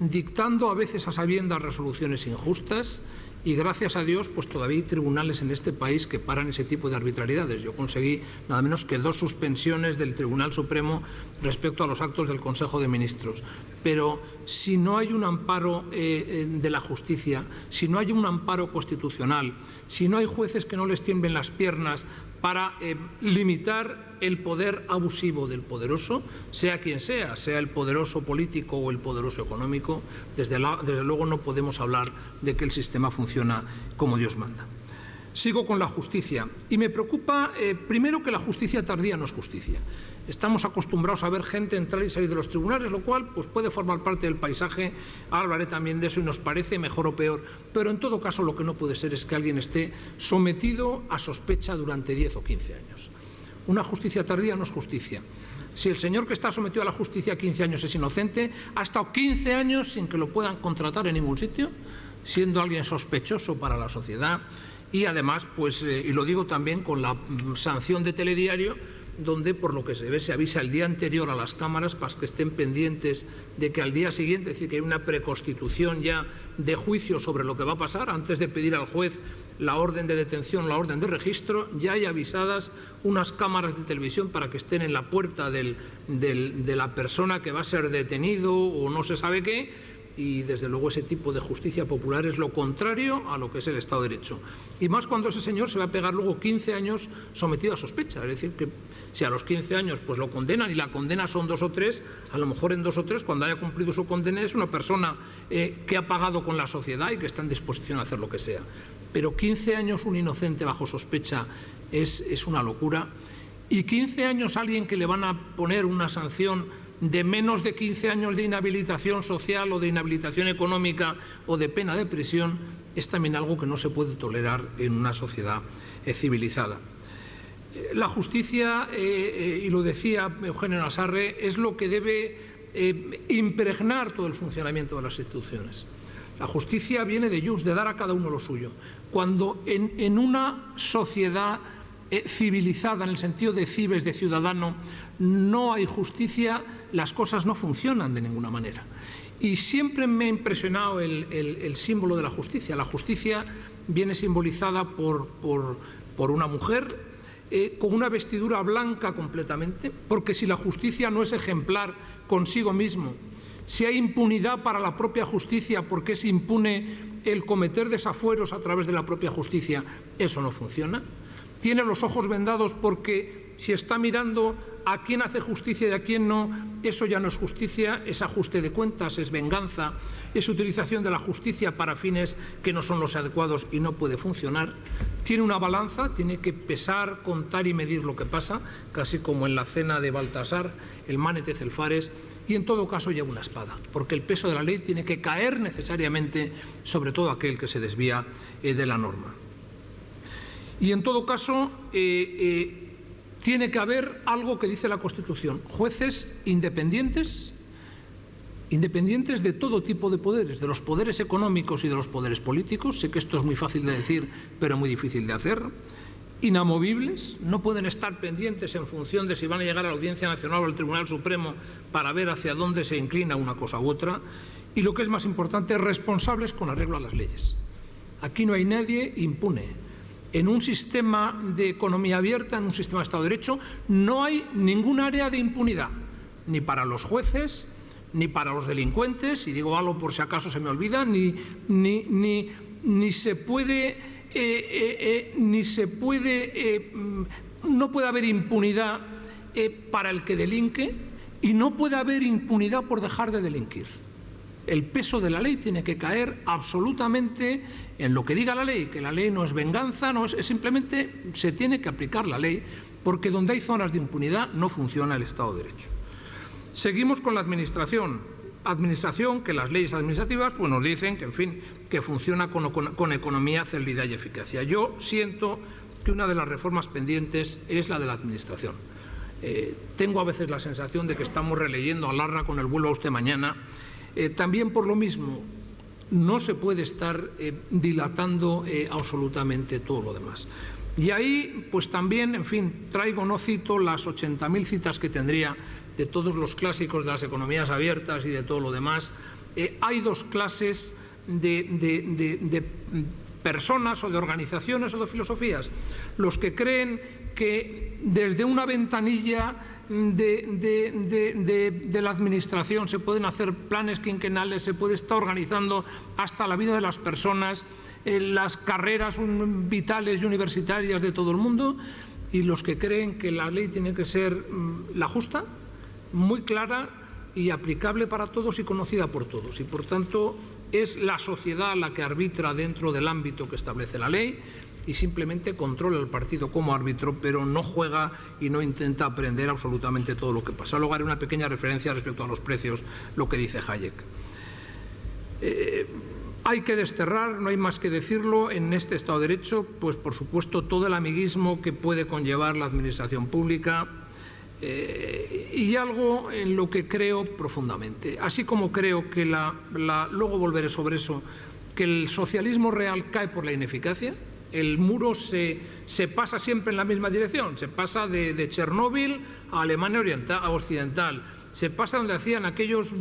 dictando a veces a sabiendas resoluciones injustas, y gracias a Dios pues todavía hay tribunales en este país que paran ese tipo de arbitrariedades. Yo conseguí nada menos que 2 suspensiones del Tribunal Supremo respecto a los actos del Consejo de Ministros. Pero si no hay un amparo de la justicia, si no hay un amparo constitucional, si no hay jueces que no les tiemblen las piernas para limitar el poder abusivo del poderoso, sea quien sea el poderoso político o el poderoso económico, desde luego no podemos hablar de que el sistema funciona como Dios manda. Sigo con la justicia y me preocupa primero que la justicia tardía no es justicia. Estamos acostumbrados a ver gente entrar y salir de los tribunales, lo cual pues, puede formar parte del paisaje. Ahora hablaré también de eso y nos parece mejor o peor, pero en todo caso lo que no puede ser es que alguien esté sometido a sospecha durante 10 o 15 años. Una justicia tardía no es justicia. Si el señor que está sometido a la justicia 15 años es inocente, ha estado 15 años sin que lo puedan contratar en ningún sitio, siendo alguien sospechoso para la sociedad, y además, pues, y lo digo también con la sanción de Telediario, donde por lo que se ve se avisa el día anterior a las cámaras para que estén pendientes de que al día siguiente, es decir, que hay una preconstitución ya de juicio sobre lo que va a pasar, antes de pedir al juez la orden de detención, la orden de registro, ya hay avisadas unas cámaras de televisión para que estén en la puerta de la persona que va a ser detenido o no se sabe qué. Y desde luego ese tipo de justicia popular es lo contrario a lo que es el Estado de Derecho. Y más cuando ese señor se va a pegar luego 15 años sometido a sospecha. Es decir, que si a los 15 años pues lo condenan y la condena son 2 o 3, a lo mejor en 2 o 3, cuando haya cumplido su condena, es una persona que ha pagado con la sociedad y que está en disposición a hacer lo que sea. Pero 15 años un inocente bajo sospecha es una locura. Y 15 años alguien que le van a poner una sanción de menos de 15 años de inhabilitación social o de inhabilitación económica o de pena de prisión, es también algo que no se puede tolerar en una sociedad civilizada. La justicia, y lo decía Eugenio Nassarre, es lo que debe impregnar todo el funcionamiento de las instituciones. La justicia viene de jus, de dar a cada uno lo suyo. Cuando en una sociedad civilizada, en el sentido de cives, de ciudadano, no hay justicia, las cosas no funcionan de ninguna manera. Y siempre me ha impresionado el símbolo de la justicia. La justicia viene simbolizada por una mujer con una vestidura blanca completamente, porque si la justicia no es ejemplar consigo mismo, si hay impunidad para la propia justicia porque es impune el cometer desafueros a través de la propia justicia, eso no funciona. Tiene los ojos vendados porque si está mirando a quién hace justicia y a quién no, eso ya no es justicia, es ajuste de cuentas, es venganza, es utilización de la justicia para fines que no son los adecuados y no puede funcionar. Tiene una balanza, tiene que pesar, contar y medir lo que pasa, casi como en la cena de Baltasar, el Mánete Celfares, y en todo caso lleva una espada, porque el peso de la ley tiene que caer necesariamente sobre todo aquel que se desvía de la norma. Y en todo caso, tiene que haber algo que dice la Constitución, jueces independientes de todo tipo de poderes, de los poderes económicos y de los poderes políticos. Sé que esto es muy fácil de decir, pero muy difícil de hacer. Inamovibles, no pueden estar pendientes en función de si van a llegar a la Audiencia Nacional o al Tribunal Supremo para ver hacia dónde se inclina una cosa u otra. Y lo que es más importante, responsables con arreglo a las leyes. Aquí no hay nadie impune. En un sistema de economía abierta, en un sistema de Estado de Derecho, no hay ningún área de impunidad, ni para los jueces, ni para los delincuentes, y digo algo por si acaso se me olvida, ni se puede, no puede haber impunidad para el que delinque, y no puede haber impunidad por dejar de delinquir. El peso de la ley tiene que caer absolutamente en lo que diga la ley, que la ley no es venganza, no es simplemente se tiene que aplicar la ley porque donde hay zonas de impunidad no funciona el Estado de Derecho. Seguimos con la Administración que las leyes administrativas pues nos dicen que, en fin, que funciona con economía, celeridad y eficacia. Yo siento que una de las reformas pendientes es la de la Administración. Tengo a veces la sensación de que estamos releyendo a Larra con el vuelva usted mañana. También por lo mismo, no se puede estar dilatando absolutamente todo lo demás. Y ahí, pues también, en fin, traigo, no cito las 80.000 citas que tendría de todos los clásicos de las economías abiertas y de todo lo demás. Hay dos clases de personas o de organizaciones o de filosofías. Los que creen que desde una ventanilla de la Administración se pueden hacer planes quinquenales, se puede estar organizando hasta la vida de las personas, las carreras vitales y universitarias de todo el mundo, y los que creen que la ley tiene que ser la justa, muy clara y aplicable para todos y conocida por todos. Y por tanto es la sociedad la que arbitra dentro del ámbito que establece la ley y simplemente controla el partido como árbitro, pero no juega y no intenta aprender absolutamente todo lo que pasa. Luego haré una pequeña referencia respecto a los precios, lo que dice Hayek. Hay que desterrar, no hay más que decirlo, en este Estado de Derecho, pues por supuesto todo el amiguismo que puede conllevar la administración pública, y algo en lo que creo profundamente. Así como creo que luego volveré sobre eso, que el socialismo real cae por la ineficacia. El muro se pasa siempre en la misma dirección, se pasa de Chernóbil a Alemania occidental, se pasa donde hacían aquellos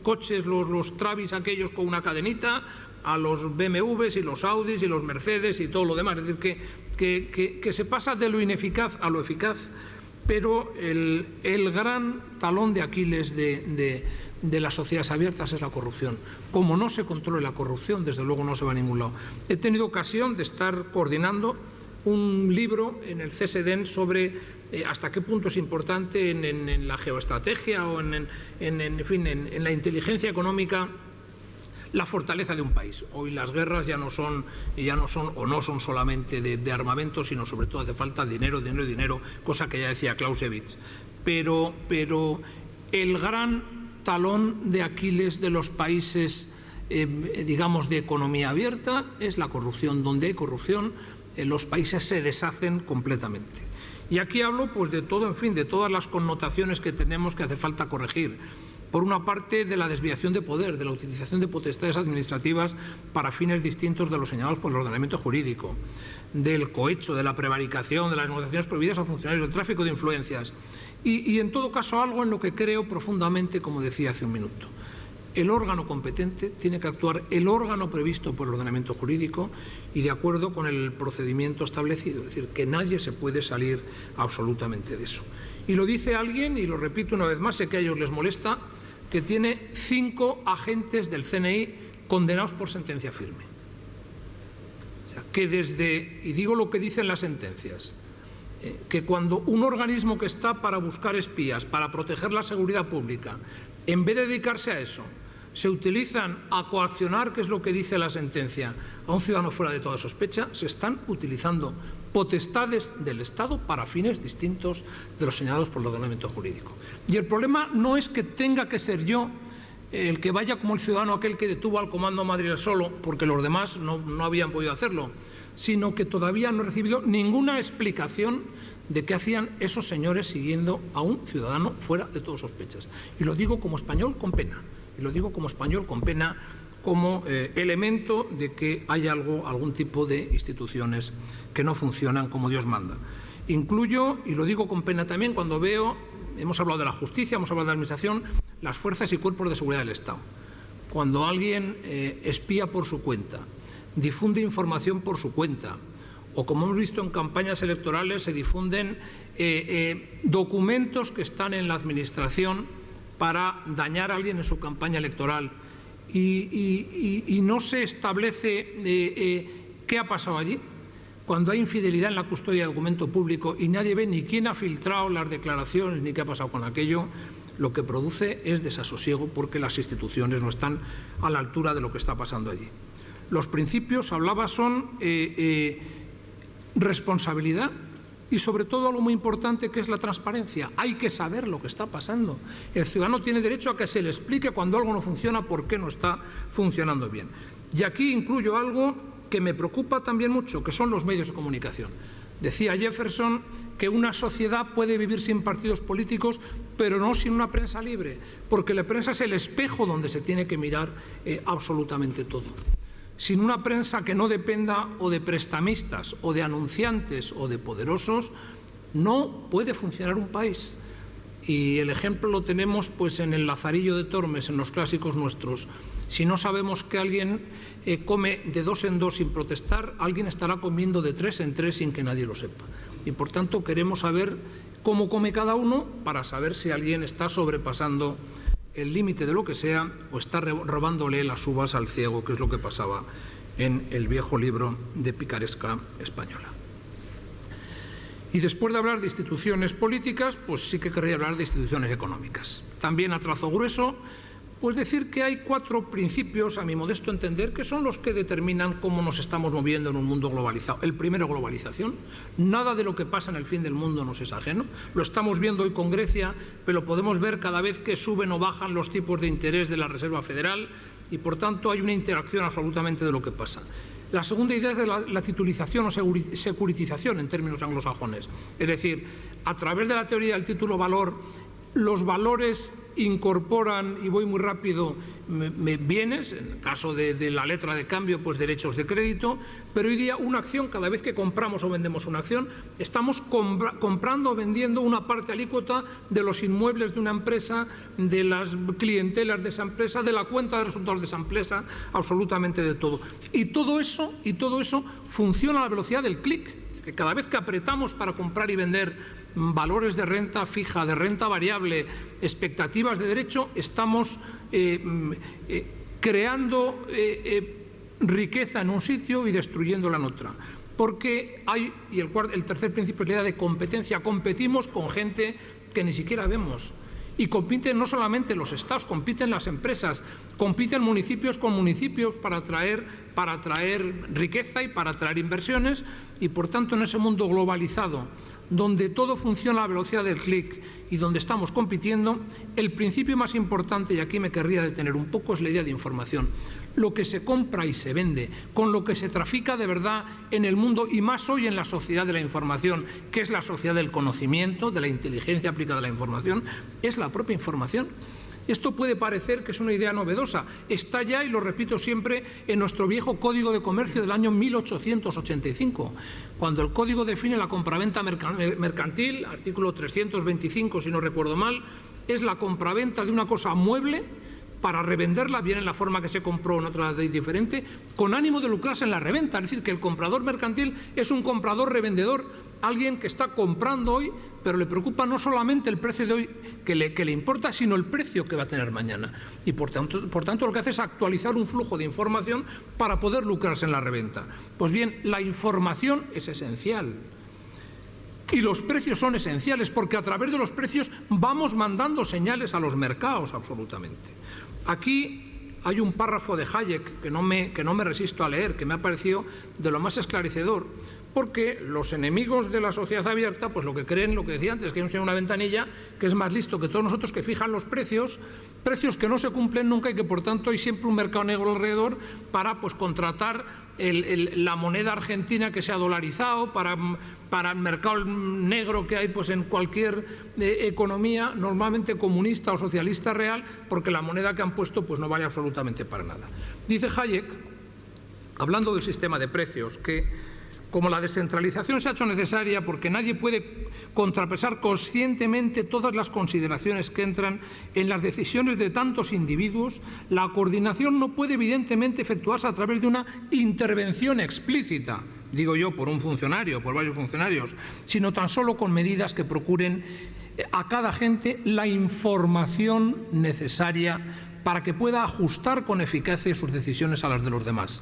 coches, los Travis aquellos con una cadenita, a los BMWs y los Audis y los Mercedes y todo lo demás. Es decir, que se pasa de lo ineficaz a lo eficaz. Pero el gran talón de Aquiles de las sociedades abiertas es la corrupción. Como no se controle la corrupción, desde luego no se va a ningún lado. He tenido ocasión de estar coordinando un libro en el CSDEN sobre hasta qué punto es importante en la geoestrategia o en la inteligencia económica la fortaleza de un país. Hoy las guerras ya no son solamente de armamento, sino sobre todo hace falta dinero, cosa que ya decía Clausewitz. Pero el gran talón de Aquiles de los países, digamos, de economía abierta es la corrupción. Donde hay corrupción, los países se deshacen completamente. Y aquí hablo pues de todo, en fin, de todas las connotaciones que tenemos que hace falta corregir. Por una parte, de la desviación de poder, de la utilización de potestades administrativas para fines distintos de los señalados por el ordenamiento jurídico, del cohecho, de la prevaricación, de las negociaciones prohibidas a funcionarios, del tráfico de influencias y en todo caso algo en lo que creo profundamente, como decía hace un minuto. El órgano competente tiene que actuar el órgano previsto por el ordenamiento jurídico y de acuerdo con el procedimiento establecido, es decir, que nadie se puede salir absolutamente de eso. Y lo dice alguien, y lo repito una vez más, sé que a ellos les molesta, que tiene 5 agentes del CNI condenados por sentencia firme. O sea, que y digo lo que dicen las sentencias, que cuando un organismo que está para buscar espías, para proteger la seguridad pública, en vez de dedicarse a eso, se utilizan a coaccionar, que es lo que dice la sentencia, a un ciudadano fuera de toda sospecha, se están utilizando potestades del Estado para fines distintos de los señalados por el ordenamiento jurídico. Y el problema no es que tenga que ser yo el que vaya como el ciudadano aquel que detuvo al Comando Madrid solo, porque los demás no habían podido hacerlo, sino que todavía no he recibido ninguna explicación de qué hacían esos señores siguiendo a un ciudadano fuera de todas sospechas. Y lo digo como español con pena. Y lo digo como español con pena, como elemento de que hay algún tipo de instituciones que no funcionan como Dios manda. Incluyo, y lo digo con pena también, cuando veo, hemos hablado de la justicia, hemos hablado de la administración, las fuerzas y cuerpos de seguridad del Estado. Cuando alguien espía por su cuenta, difunde información por su cuenta, o como hemos visto en campañas electorales, se difunden documentos que están en la administración para dañar a alguien en su campaña electoral y no se establece qué ha pasado allí, cuando hay infidelidad en la custodia de documento público y nadie ve ni quién ha filtrado las declaraciones ni qué ha pasado con aquello, lo que produce es desasosiego porque las instituciones no están a la altura de lo que está pasando allí. Los principios, hablaba, son responsabilidad, Y sobre todo algo muy importante, que es la transparencia. Hay que saber lo que está pasando. El ciudadano tiene derecho a que se le explique cuando algo no funciona, por qué no está funcionando bien. Y aquí incluyo algo que me preocupa también mucho, que son los medios de comunicación. Decía Jefferson que una sociedad puede vivir sin partidos políticos, pero no sin una prensa libre, porque la prensa es el espejo donde se tiene que mirar absolutamente todo. Sin una prensa que no dependa o de prestamistas o de anunciantes o de poderosos, no puede funcionar un país. Y el ejemplo lo tenemos pues en el Lazarillo de Tormes, en los clásicos nuestros. Si no sabemos que alguien come de 2 en 2 sin protestar, alguien estará comiendo de 3 en 3 sin que nadie lo sepa. Y por tanto queremos saber cómo come cada uno para saber si alguien está sobrepasando el límite de lo que sea o está robándole las uvas al ciego, que es lo que pasaba en el viejo libro de picaresca española. Y después de hablar de instituciones políticas, pues sí que querría hablar de instituciones económicas. También a trazo grueso, pues decir que hay 4 principios, a mi modesto entender, que son los que determinan cómo nos estamos moviendo en un mundo globalizado. El primero, globalización. Nada de lo que pasa en el fin del mundo nos es ajeno. Lo estamos viendo hoy con Grecia, pero lo podemos ver cada vez que suben o bajan los tipos de interés de la Reserva Federal y, por tanto, hay una interacción absolutamente de lo que pasa. La segunda idea es de la titulización o securitización en términos anglosajones. Es decir, a través de la teoría del título-valor, los valores incorporan, y voy muy rápido, bienes, en el caso de la letra de cambio, pues derechos de crédito, pero hoy día una acción, cada vez que compramos o vendemos una acción, estamos comprando o vendiendo una parte alícuota de los inmuebles de una empresa, de las clientelas de esa empresa, de la cuenta de resultados de esa empresa, absolutamente de todo. Y todo eso funciona a la velocidad del clic, que cada vez que apretamos para comprar y vender valores de renta fija, de renta variable, expectativas de derecho, estamos creando riqueza en un sitio y destruyéndola en otra. Porque hay, y el tercer principio es la idea de competencia, competimos con gente que ni siquiera vemos. Y compiten no solamente los estados, compiten las empresas, compiten municipios con municipios para atraer riqueza y para atraer inversiones, y por tanto en ese mundo globalizado, donde todo funciona a la velocidad del clic y donde estamos compitiendo, el principio más importante, y aquí me querría detener un poco, es la idea de información. Lo que se compra y se vende, con lo que se trafica de verdad en el mundo, y más hoy en la sociedad de la información, que es la sociedad del conocimiento, de la inteligencia aplicada a la información, es la propia información. Esto puede parecer que es una idea novedosa. Está ya, y lo repito siempre, en nuestro viejo Código de Comercio del año 1885, cuando el Código define la compraventa mercantil, artículo 325, si no recuerdo mal, es la compraventa de una cosa mueble para revenderla, bien en la forma que se compró en otra ley diferente, con ánimo de lucrarse en la reventa. Es decir, que el comprador mercantil es un comprador revendedor, alguien que está comprando hoy, pero le preocupa no solamente el precio de hoy que le importa, sino el precio que va a tener mañana. Y por tanto lo que hace es actualizar un flujo de información para poder lucrarse en la reventa. Pues bien, la información es esencial. Y los precios son esenciales, porque a través de los precios vamos mandando señales a los mercados, absolutamente. Aquí hay un párrafo de Hayek que no me resisto a leer, que me ha parecido de lo más esclarecedor, porque los enemigos de la sociedad abierta, pues lo que creen, lo que decía antes, que hay una ventanilla que es más listo que todos nosotros, que fijan los precios que no se cumplen nunca, y que por tanto hay siempre un mercado negro alrededor para pues contratar la moneda argentina que se ha dolarizado, para el mercado negro que hay pues en cualquier economía normalmente comunista o socialista real, porque la moneda que han puesto pues no vale absolutamente para nada. Dice Hayek, hablando del sistema de precios, que como la descentralización se ha hecho necesaria porque nadie puede contrapesar conscientemente todas las consideraciones que entran en las decisiones de tantos individuos, la coordinación no puede evidentemente efectuarse a través de una intervención explícita, digo yo, por un funcionario, por varios funcionarios, sino tan solo con medidas que procuren a cada agente la información necesaria para que pueda ajustar con eficacia sus decisiones a las de los demás.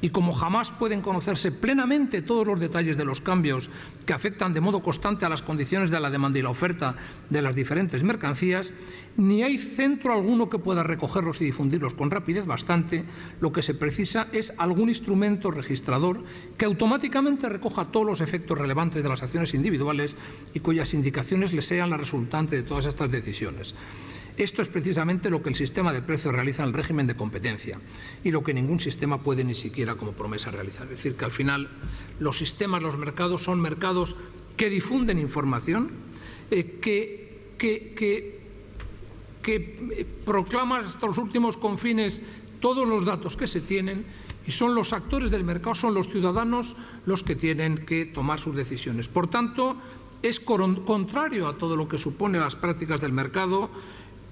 Y como jamás pueden conocerse plenamente todos los detalles de los cambios que afectan de modo constante a las condiciones de la demanda y la oferta de las diferentes mercancías, ni hay centro alguno que pueda recogerlos y difundirlos con rapidez bastante, lo que se precisa es algún instrumento registrador que automáticamente recoja todos los efectos relevantes de las acciones individuales y cuyas indicaciones le sean la resultante de todas estas decisiones. Esto es precisamente lo que el sistema de precios realiza en el régimen de competencia y lo que ningún sistema puede ni siquiera como promesa realizar. Es decir, que al final los sistemas, los mercados son mercados que difunden información, que proclaman hasta los últimos confines todos los datos que se tienen, y son los actores del mercado, son los ciudadanos los que tienen que tomar sus decisiones. Por tanto, es contrario a todo lo que supone las prácticas del mercado,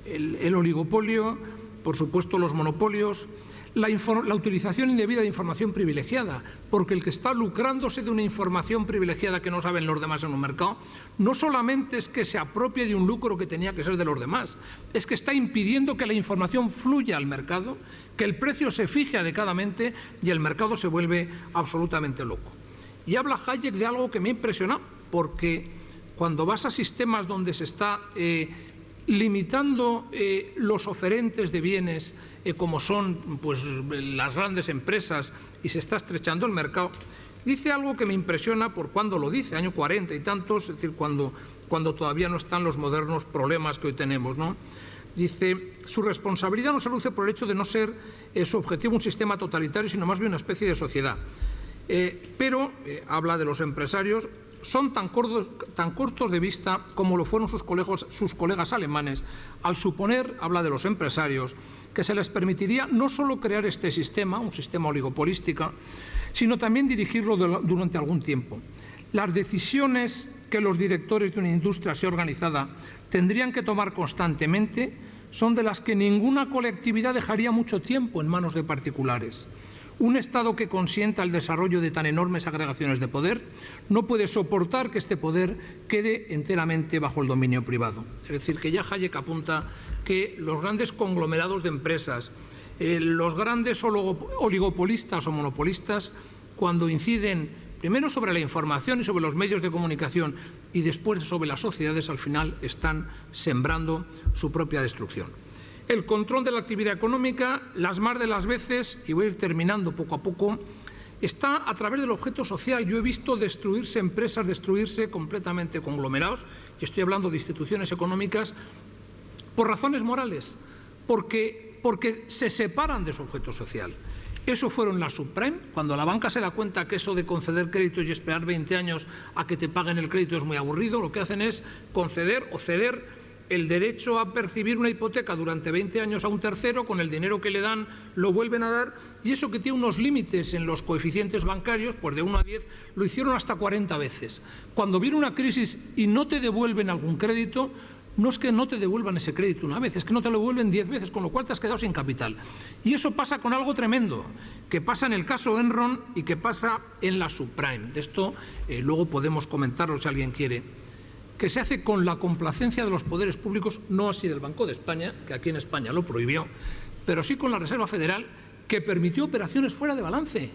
el oligopolio, por supuesto los monopolios, la utilización indebida de información privilegiada, porque el que está lucrándose de una información privilegiada que no saben los demás en un mercado, no solamente es que se apropie de un lucro que tenía que ser de los demás, es que está impidiendo que la información fluya al mercado, que el precio se fije adecuadamente y el mercado se vuelve absolutamente loco. Y habla Hayek de algo que me ha impresionado, porque cuando vas a sistemas donde se está limitando los oferentes de bienes como son pues, las grandes empresas y se está estrechando el mercado, dice algo que me impresiona por cuando lo dice, año 40 y tantos, es decir, cuando todavía no están los modernos problemas que hoy tenemos, ¿no? Dice, su responsabilidad no se reduce por el hecho de no ser su objetivo un sistema totalitario, sino más bien una especie de sociedad. Pero habla de los empresarios, son tan cortos de vista como lo fueron sus colegas alemanes, al suponer, habla de los empresarios, que se les permitiría no solo crear este sistema, un sistema oligopolístico, sino también dirigirlo durante algún tiempo. Las decisiones que los directores de una industria así organizada tendrían que tomar constantemente son de las que ninguna colectividad dejaría mucho tiempo en manos de particulares. Un Estado que consienta el desarrollo de tan enormes agregaciones de poder no puede soportar que este poder quede enteramente bajo el dominio privado. Es decir, que ya Hayek apunta que los grandes conglomerados de empresas, los grandes oligopolistas o monopolistas, cuando inciden primero sobre la información y sobre los medios de comunicación y después sobre las sociedades, al final están sembrando su propia destrucción. El control de la actividad económica, las más de las veces, y voy a ir terminando poco a poco, está a través del objeto social. Yo he visto destruirse empresas, destruirse completamente conglomerados, y estoy hablando de instituciones económicas, por razones morales, porque se separan de su objeto social. Eso fueron las subprime, cuando la banca se da cuenta que eso de conceder créditos y esperar 20 años a que te paguen el crédito es muy aburrido, lo que hacen es conceder o ceder el derecho a percibir una hipoteca durante 20 años a un tercero, con el dinero que le dan lo vuelven a dar, y eso que tiene unos límites en los coeficientes bancarios, pues de 1 a 10, lo hicieron hasta 40 veces. Cuando viene una crisis y no te devuelven algún crédito, no es que no te devuelvan ese crédito una vez, es que no te lo devuelven 10 veces, con lo cual te has quedado sin capital. Y eso pasa con algo tremendo, que pasa en el caso Enron y que pasa en la subprime. De esto luego podemos comentarlo si alguien quiere, que se hace con la complacencia de los poderes públicos, no así del Banco de España, que aquí en España lo prohibió, pero sí con la Reserva Federal, que permitió operaciones fuera de balance.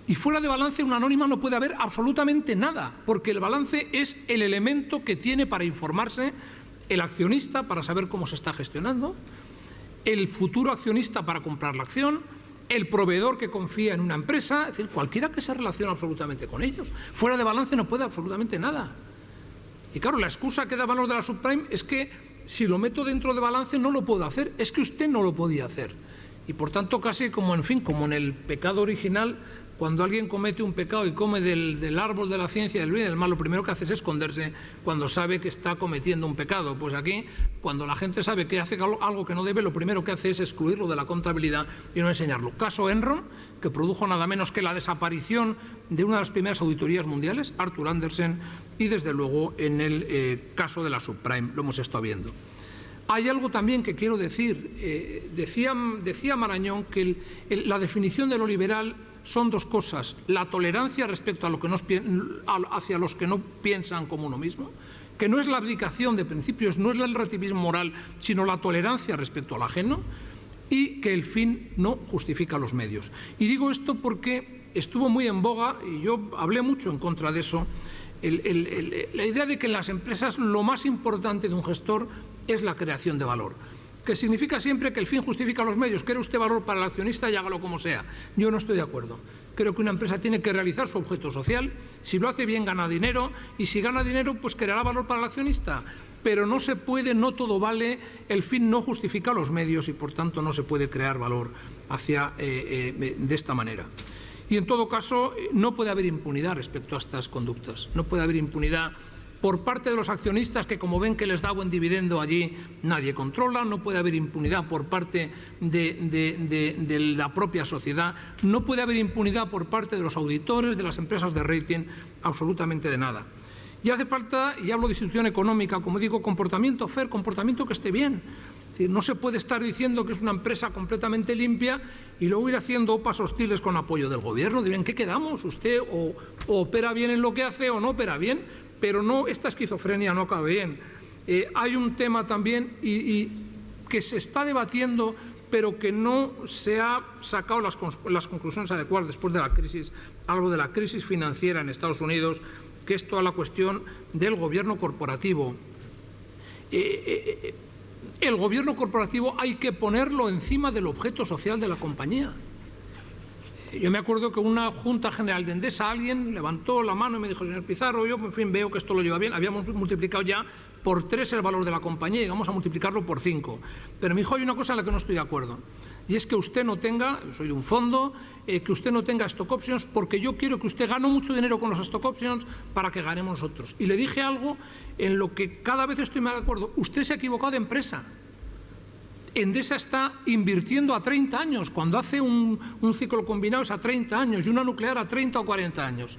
Y fuera de balance una anónima no puede haber absolutamente nada, porque el balance es el elemento que tiene para informarse el accionista para saber cómo se está gestionando, el futuro accionista para comprar la acción, el proveedor que confía en una empresa, es decir, cualquiera que se relacione absolutamente con ellos. Fuera de balance no puede absolutamente nada. Y claro, la excusa que daban los de la subprime es que si lo meto dentro de balance no lo puedo hacer, es que usted no lo podía hacer. Y por tanto, casi como en el pecado original, cuando alguien comete un pecado y come del árbol de la ciencia del bien y del mal, lo primero que hace es esconderse cuando sabe que está cometiendo un pecado. Pues aquí, cuando la gente sabe que hace algo que no debe, lo primero que hace es excluirlo de la contabilidad y no enseñarlo. Caso Enron, que produjo nada menos que la desaparición de una de las primeras auditorías mundiales, Arthur Andersen, y desde luego en el caso de la subprime lo hemos estado viendo. Hay algo también que quiero decir. Decía Marañón que la definición de lo liberal son dos cosas: la tolerancia respecto a hacia los que no piensan como uno mismo, que no es la abdicación de principios, no es el relativismo moral, sino la tolerancia respecto al ajeno, y que el fin no justifica los medios. Y digo esto porque estuvo muy en boga, y yo hablé mucho en contra de eso, la idea de que en las empresas lo más importante de un gestor es la creación de valor, que significa siempre que el fin justifica los medios. Quiere usted valor para el accionista y hágalo como sea. Yo no estoy de acuerdo. Creo que una empresa tiene que realizar su objeto social. Si lo hace bien, gana dinero, y si gana dinero, pues creará valor para el accionista. Pero no se puede, no todo vale, el fin no justifica los medios y por tanto no se puede crear valor de esta manera. Y en todo caso no puede haber impunidad respecto a estas conductas. No puede haber impunidad por parte de los accionistas que, como ven que les da buen dividendo allí, nadie controla. No puede haber impunidad por parte de la propia sociedad. No puede haber impunidad por parte de los auditores, de las empresas de rating, absolutamente de nada. Y hace falta, y hablo de institución económica, como digo, comportamiento fair, comportamiento que esté bien. Es decir, no se puede estar diciendo que es una empresa completamente limpia y luego ir haciendo OPAs hostiles con apoyo del gobierno. ¿En qué quedamos? Usted o opera bien en lo que hace o no opera bien, pero no, esta esquizofrenia no acaba bien. Hay un tema también y que se está debatiendo, pero que no se ha sacado las conclusiones adecuadas después de la crisis, algo de la crisis financiera en Estados Unidos, que es toda la cuestión del gobierno corporativo. El gobierno corporativo hay que ponerlo encima del objeto social de la compañía. Yo me acuerdo que una Junta General de Endesa, alguien levantó la mano y me dijo: señor Pizarro, yo en fin veo que esto lo lleva bien. Habíamos multiplicado ya por 3 el valor de la compañía y vamos a multiplicarlo por 5. Pero me dijo: hay una cosa en la que no estoy de acuerdo, y es que usted no tenga, yo soy de un fondo, que usted no tenga stock options, porque yo quiero que usted gane mucho dinero con los stock options para que ganemos nosotros. Y le dije algo en lo que cada vez estoy más de acuerdo: usted se ha equivocado de empresa. Endesa está invirtiendo a 30 años, cuando hace un ciclo combinado es a 30 años y una nuclear a 30 o 40 años.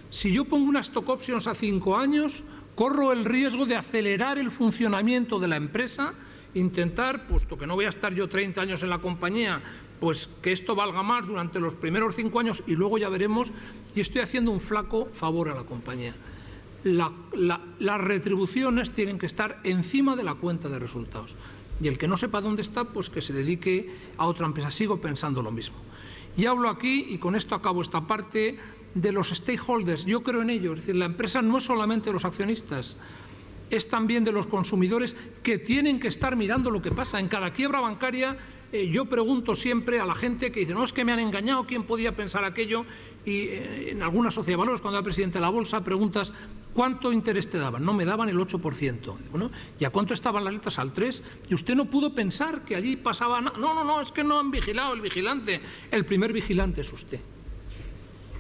Si yo pongo unas stock options a 5 años, corro el riesgo de acelerar el funcionamiento de la empresa, intentar, puesto que no voy a estar yo 30 años en la compañía, pues que esto valga más durante los primeros 5 años y luego ya veremos, y estoy haciendo un flaco favor a la compañía. Las retribuciones tienen que estar encima de la cuenta de resultados. Y el que no sepa dónde está, pues que se dedique a otra empresa. Sigo pensando lo mismo. Y hablo aquí, y con esto acabo esta parte, de los stakeholders. Yo creo en ellos. Es decir, la empresa no es solamente de los accionistas, es también de los consumidores, que tienen que estar mirando lo que pasa. En cada quiebra bancaria yo pregunto siempre a la gente que dice: no, es que me han engañado, ¿quién podía pensar aquello? Y en alguna sociedad de valores, cuando era presidente de la bolsa, preguntas: ¿cuánto interés te daban? No, me daban el 8%. Bueno, ¿y a cuánto estaban las letras? Al 3%. Y usted no pudo pensar que allí pasaba nada. No, es que no han vigilado el vigilante. El primer vigilante es usted.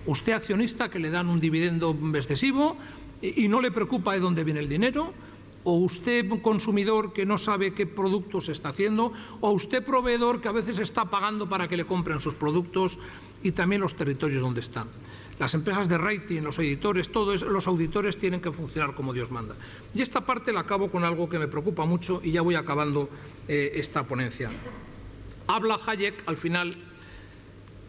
Usted, accionista, que le dan un dividendo excesivo y no le preocupa de dónde viene el dinero. O usted, consumidor, que no sabe qué productos está haciendo, o usted, proveedor, que a veces está pagando para que le compren sus productos, y también los territorios donde están. Las empresas de rating, los editores, los auditores tienen que funcionar como Dios manda. Y esta parte la acabo con algo que me preocupa mucho y ya voy acabando esta ponencia. Habla Hayek al final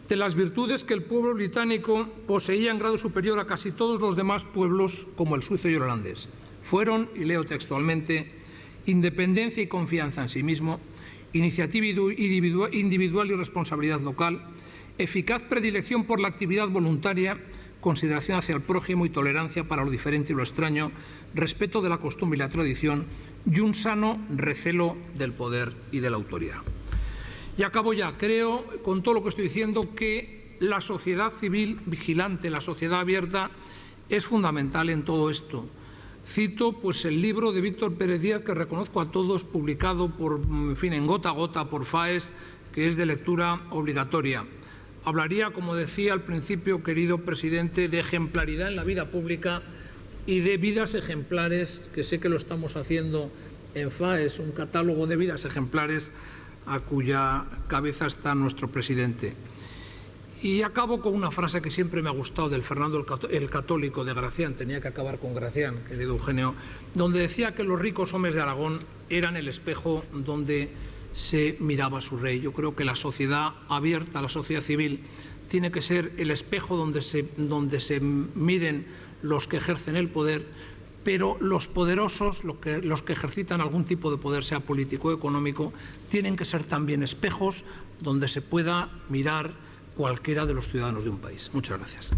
de las virtudes que el pueblo británico poseía en grado superior a casi todos los demás pueblos, como el suizo y el holandés. Fueron, y leo textualmente: independencia y confianza en sí mismo, iniciativa individual y responsabilidad local, eficaz predilección por la actividad voluntaria, consideración hacia el prójimo y tolerancia para lo diferente y lo extraño, respeto de la costumbre y la tradición, y un sano recelo del poder y de la autoridad. Y acabo ya. Creo, con todo lo que estoy diciendo, que la sociedad civil vigilante, la sociedad abierta, es fundamental en todo esto. Cito pues el libro de Víctor Pérez Díaz, que reconozco a todos, publicado en Gota a Gota por FAES, que es de lectura obligatoria. Hablaría, como decía al principio, querido presidente, de ejemplaridad en la vida pública y de vidas ejemplares, que sé que lo estamos haciendo en FAES, un catálogo de vidas ejemplares a cuya cabeza está nuestro presidente. Y acabo con una frase que siempre me ha gustado del Fernando el Católico de Gracián, tenía que acabar con Gracián, querido Eugenio, donde decía que los ricos hombres de Aragón eran el espejo donde se miraba su rey. Yo creo que la sociedad abierta, la sociedad civil, tiene que ser el espejo donde se miren los que ejercen el poder, pero los poderosos, los que ejercitan algún tipo de poder, sea político o económico, tienen que ser también espejos donde se pueda mirar cualquiera de los ciudadanos de un país. Muchas gracias.